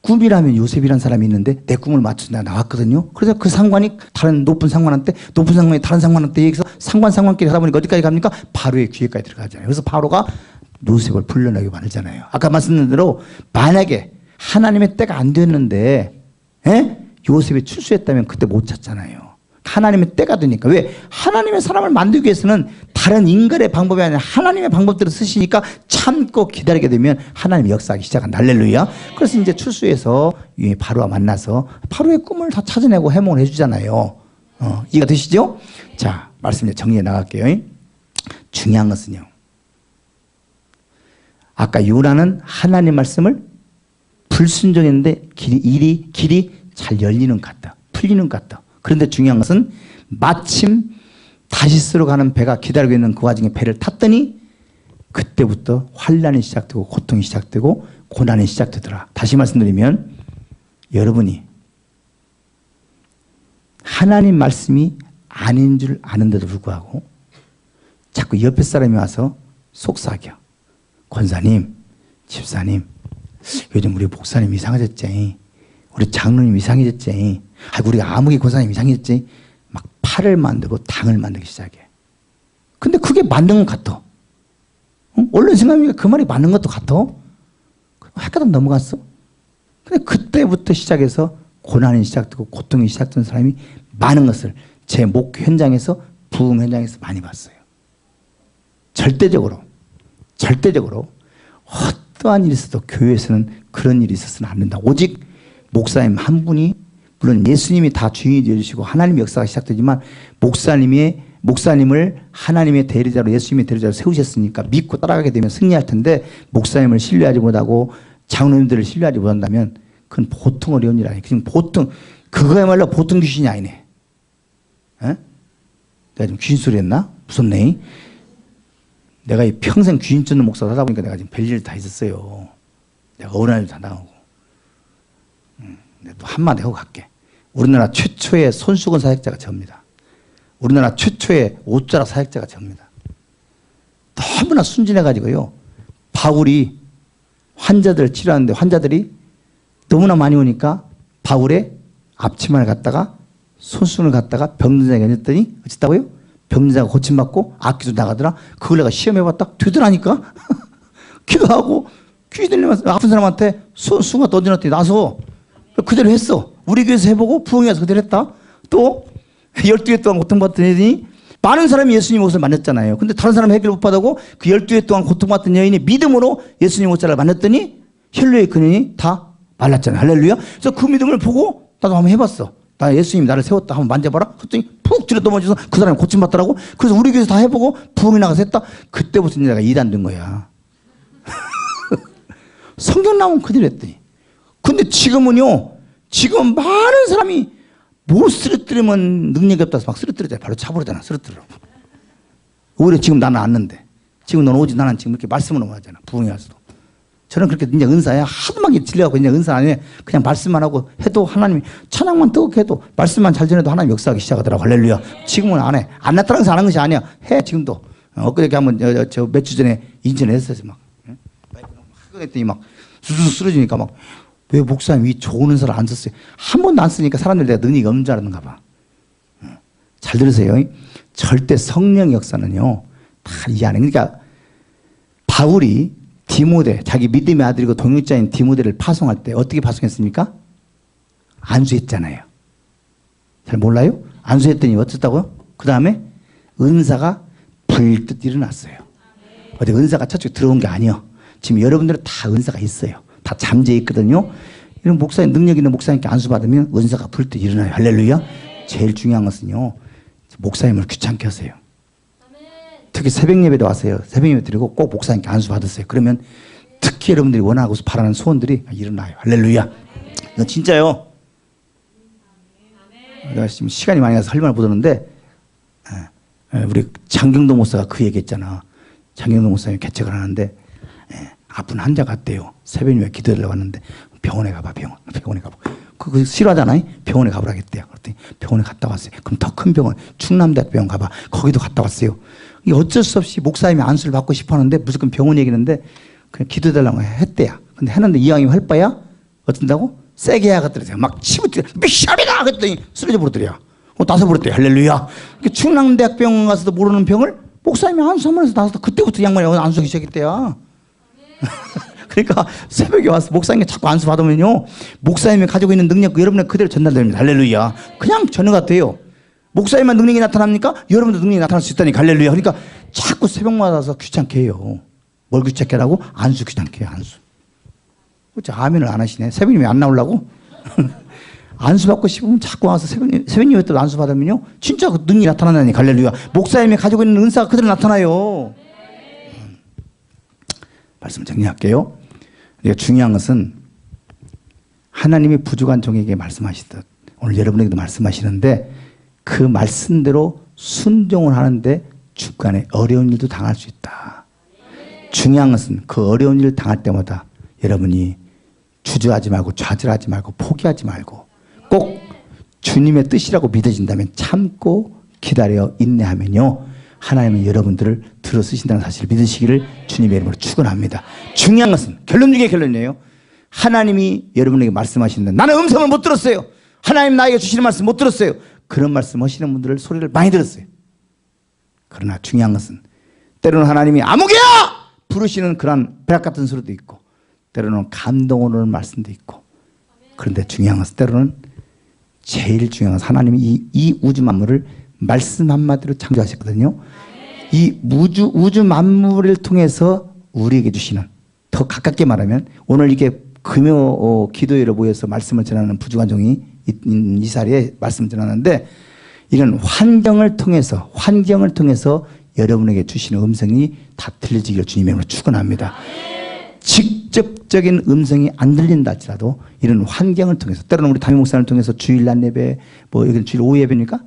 꿈이라면 요셉이라는 사람이 있는데 내 꿈을 맞춰서 내가 나왔거든요. 그래서 그 상관이 다른 높은 상관이 다른 상관한테 얘기해서 상관끼리 하다 보니까 어디까지 갑니까? 바로의 귀에까지 들어가잖아요. 그래서 바로가 요셉을 풀려나게 만들잖아요. 아까 말씀드린 대로 만약에 하나님의 때가 안 됐는데 요셉이 출소했다면 그때 못 찾잖아요. 하나님의 때가 되니까. 왜? 하나님의 사람을 만들기 위해서는 다른 인간의 방법이 아니라 하나님의 방법대로 쓰시니까 참고 기다리게 되면 하나님의 역사하기 시작한다. 할렐루야. 그래서 이제 출소해서 바로와 만나서 바로의 꿈을 다 찾아내고 해몽을 해주잖아요. 이해가 되시죠? 자, 말씀 이제 정리해 나갈게요. 중요한 것은요, 아까 요나는 하나님 말씀을 불순종했는데 길이 잘 열리는 것 같다. 풀리는 것 같다. 그런데 중요한 것은 마침 다시스로 가는 배가 기다리고 있는 그 와중에 배를 탔더니 그때부터 환난이 시작되고 고통이 시작되고 고난이 시작되더라. 다시 말씀드리면 여러분이 하나님 말씀이 아닌 줄 아는데도 불구하고 자꾸 옆에 사람이 와서 속삭여. 권사님, 집사님, 요즘 우리 목사님 이상해졌지. 우리 장로님 이상해졌지. 우리가 아무개 권사님 이상해졌지. 막 팔을 만들고 당을 만들기 시작해. 근데 그게 맞는 것 같아. 원래 생각하니까 그 말이 맞는 것도 같아. 헷갈려 넘어갔어. 근데 그때부터 시작해서 고난이 시작되고 고통이 시작된 사람이 많은 것을 제 목회 현장에서 부흥 현장에서 많이 봤어요. 절대적으로 어떠한 일이 있어도 교회에서는 그런 일이 있어서는 안 된다. 오직 목사님 한 분이, 물론 예수님이 다 주인이 되어주시고 하나님의 역사가 시작되지만 목사님을 하나님의 대리자로, 예수님의 대리자로 세우셨으니까 믿고 따라가게 되면 승리할 텐데, 목사님을 신뢰하지 못하고 장로님들을 신뢰하지 못한다면 그건 보통 어려운 일 아니에요. 그냥 보통, 그거야말로 보통 귀신이 아니네. 에? 내가 지금 귀신 소리 했나? 무섭네. 내가 이 평생 귀신 쫓는 목사를 하다 보니까 내가 지금 별일 다 있었어요. 내가 어른아이도 다 나오고. 또 한마디 하고 갈게. 우리나라 최초의 손수건 사역자가 저입니다. 우리나라 최초의 옷자락 사역자가 저입니다. 너무나 순진해가지고요. 바울이 환자들 치료하는데 환자들이 너무나 많이 오니까 바울의 앞치마를 갖다가 손수건을 갖다가 병든자에게 얹었더니 어쨌다고요? 병든자가 고침받고 악기도 나가더라. 그걸 내가 시험해봤다. 되더라니까. 기도하고 귀 들리면서 아픈 사람한테 손수건 던져놨더니 나서 그대로 했어. 우리 교회에서 해보고 부흥해서 그대로 했다. 또 12회 동안 고통받던 여인이, 많은 사람이 예수님 옷을 만졌잖아요. 근데 다른 사람은 해결 못 받고 그 12회 동안 고통받던 여인이 믿음으로 예수님 옷자락을 만졌더니 혈류의 근원이 다 말랐잖아요. 할렐루야. 그래서 그 믿음을 보고 나도 한번 해봤어. 나 예수님 나를 세웠다. 한번 만져봐라. 그랬더니 푹 들여 넘어져서 그 사람이 고침받더라고. 그래서 우리 교회에서 다 해보고 부흥이 나가서 했다. 그때부터 내가 이단 된 거야. 성경 나오면 그대로 했더니. 근데 지금은요, 지금 많은 사람이 못 쓰러뜨리면 능력이 없다서 막 쓰러뜨리잖아요. 바로 차버리잖아. 쓰러뜨리라고. 오히려 지금 나는 안는데, 지금 너는 오직 나는 지금 이렇게 말씀으로 하잖아. 부흥이 와서도. 저는 그렇게 이제 은사야. 하도 막 질려갖고 이제 은사 아니에요. 그냥 말씀만 하고 해도 하나님이, 찬양만 뜨겁게 해도 말씀만 잘 전해도 하나님 역사하기 시작하더라고. 할렐루야. 지금은 안 해. 안 나타나서 안 하는 것이 아니야. 해, 지금도. 엊그저께 한번 저 몇 주 전에 인천에 했어요. 막. 했더니 막 수수수 쓰러지니까 막, 왜 목사님 이 좋은 은사를 안 썼어요? 한 번도 안 쓰니까 사람들이 내가 능력이 없는 줄 알았는가 봐. 잘 들으세요. 절대 성령 역사는요, 다 이 안에. 그러니까 바울이 디모데, 자기 믿음의 아들이고 동역자인 디모데를 파송할 때 어떻게 파송했습니까? 안수했잖아요. 잘 몰라요? 안수했더니 어쨌다고요? 그 다음에 은사가 불뜻 일어났어요. 어디 은사가 저쪽에 들어온 게 아니에요. 지금 여러분들은 다 은사가 있어요. 다 잠재해 있거든요. 이런 목사님, 능력 있는 목사님께 안수받으면 은사가 불뜻 일어나요. 할렐루야. 제일 중요한 것은요, 목사님을 귀찮게 하세요. 특히 새벽 예배도 와서요. 새벽 예배 드리고 꼭 목사님께 안수받으세요. 그러면 특히 여러분들이 원하고 바라는 소원들이 일어나요. 할렐루야. 이건 진짜요. 내가 지금 시간이 많이 가서 할 말 못 하는데, 우리 장경동 목사가 그 얘기 했잖아. 장경동 목사님이 개척을 하는데, 아픈 환자가 왔대요. 새벽 예배 기도를 왔는데, 병원에 가봐, 병원에 가봐. 그거 싫어하잖아요. 병원에 가보라겠대요. 그랬더니 병원에 갔다 왔어요. 그럼 더 큰 병원, 충남대학병원 가봐. 거기도 갔다 왔어요. 이게 어쩔 수 없이 목사님이 안수를 받고 싶어 하는데 무조건 병원 얘기는데 그냥 기도해달라고 했대요. 근데 했는데 이왕이면 할 바야 어쩐다고? 세게 해야 하더래요. 막 치부터 미션이다! 그랬더니 쓰러져 버렸더래요. 나서 버렸대요. 할렐루야. 충남대학병원 가서도 모르는 병을 목사님이 안수 한번 해서 나서 그때부터 양반이 안수하기 시작했대요. 그러니까 새벽에 와서 목사님께 자꾸 안수 받으면요, 목사님이 가지고 있는 능력 여러분의 그대로 전달됩니다. 할렐루야. 그냥 전혀가 돼요. 목사님만 능력이 나타납니까? 여러분도 능력이 나타날 수 있다니. 할렐루야. 그러니까 자꾸 새벽마다 와서 귀찮게 해요. 뭘 귀찮게 하라고? 안수 귀찮게 해요. 안수. 그렇죠. 아멘을 안 하시네. 새벽님이 안 나오려고? 안수 받고 싶으면 자꾸 와서 새벽님이 또 안수 받으면요, 진짜 그 능력이 나타나니. 할렐루야. 목사님이 가지고 있는 은사가 그대로 나타나요. 말씀 정리할게요. 중요한 것은 하나님이 부족한 종에게 말씀하시듯 오늘 여러분에게도 말씀하시는데, 그 말씀대로 순종을 하는데 중간에 어려운 일도 당할 수 있다. 중요한 것은 그 어려운 일을 당할 때마다 여러분이 주저하지 말고 좌절하지 말고 포기하지 말고 꼭 주님의 뜻이라고 믿어진다면 참고 기다려 인내하면요, 하나님은 여러분들을 들어 쓰신다는 사실을 믿으시기를 주님의 이름으로 축원합니다. 중요한 것은 결론 중에 결론이에요. 하나님이 여러분에게 말씀하시는데 나는 음성을 못 들었어요. 하나님 나에게 주시는 말씀 못 들었어요. 그런 말씀 하시는 분들을 소리를 많이 들었어요. 그러나 중요한 것은 때로는 하나님이 아무개야! 부르시는 그런 벼락 같은 소리도 있고, 때로는 감동을 오는 말씀도 있고, 그런데 중요한 것은 때로는 제일 중요한 것은 하나님이 이 우주 만물을 말씀 한마디로 창조하셨거든요. 이 우주 만물을 통해서 우리에게 주시는, 더 가깝게 말하면 오늘 이게 금요 기도회로 모여서 말씀을 전하는 부족한 종이 이 자리에 말씀을 전하는데, 이런 환경을 통해서 여러분에게 주시는 음성이 다 들려지기를 주님의 이름으로 축원합니다. 직접적인 음성이 안 들린다 할지라도 이런 환경을 통해서, 때로는 우리 담임 목사를 통해서 주일 낮 예배, 뭐 여기는 주일 오후 예배입니까?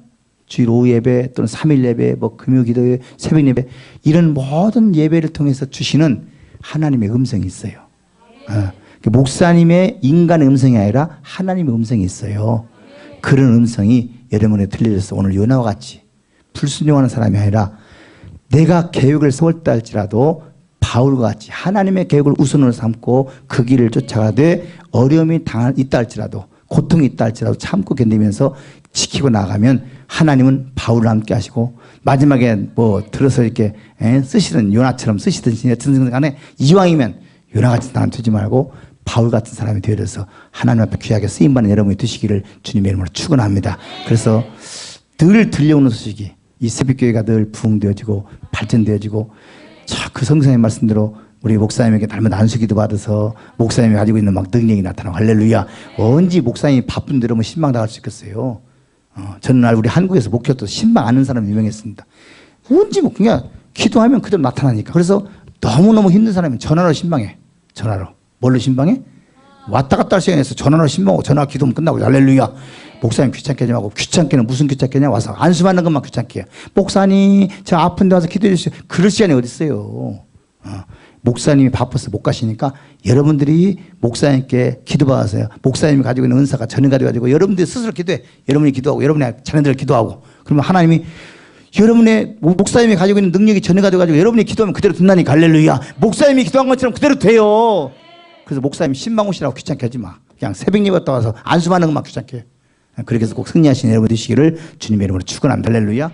주일 오후 예배 또는 3일 예배, 뭐 금요 기도회, 새벽 예배, 이런 모든 예배를 통해서 주시는 하나님의 음성이 있어요. 목사님의 인간의 음성이 아니라 하나님의 음성이 있어요. 그런 음성이 여러분에 들려져서 오늘 요나와 같이 불순종하는 사람이 아니라 내가 계획을 세웠다 할지라도 바울과 같이 하나님의 계획을 우선으로 삼고 그 길을 쫓아가되 어려움이 있다 할지라도, 고통이 있다 할지라도 참고 견디면서 지키고 나가면 하나님은 바울을 함께 하시고, 마지막에 뭐 들어서 이렇게 쓰시는 요나처럼 쓰시든지 어쨌든 간에 이왕이면 요나같이 사람 되지 말고 바울 같은 사람이 되어서 하나님 앞에 귀하게 쓰임받는 여러분이 되시기를 주님의 이름으로 축원합니다. 그래서 늘 들려오는 소식이 이 새벽교회가 늘 부흥되어지고 발전되어지고, 그 성경의 말씀대로 우리 목사님에게 날마다 안수기도 받아서 목사님이 가지고 있는 막 능력이 나타나고, 할렐루야. 언제 목사님이 바쁜 데로 신방당할 수 있겠어요. 전날 우리 한국에서 목회도 신방 아는 사람이 유명했습니다. 언제 뭐 그냥 기도하면 그대로 나타나니까. 그래서 너무너무 힘든 사람은 전화로 신방해. 전화로. 뭘로 신방해? 왔다 갔다 할 시간에서 전화로 신방하고 전화 기도하면 끝나고, 할렐루야. 목사님 귀찮게 하지 말고, 귀찮게는 무슨 귀찮게냐, 와서 안수 받는 것만 귀찮게 해요. 목사님 저 아픈데 와서 기도해 주세요. 그럴 시간이 어디 있어요. 목사님이 바빠서 못 가시니까 여러분들이 목사님께 기도받아서요, 목사님이 가지고 있는 은사가 전혀 가지고 여러분들이 스스로 기도해. 여러분이 기도하고 여러분의 자녀들 기도하고, 그러면 하나님이 여러분의 목사님이 가지고 있는 능력이 전혀 가지고 여러분이 기도하면 그대로 된다니까. 할렐루야. 목사님이 기도한 것처럼 그대로 돼요. 그래서 목사님 신방 오시라고 귀찮게 하지 마. 그냥 새벽 예배 갔다 와서 안수받는 것만 귀찮게 해. 그렇게 해서 꼭 승리하시는 여러분 되시기를 주님의 이름으로 축원합니다. 할렐루야.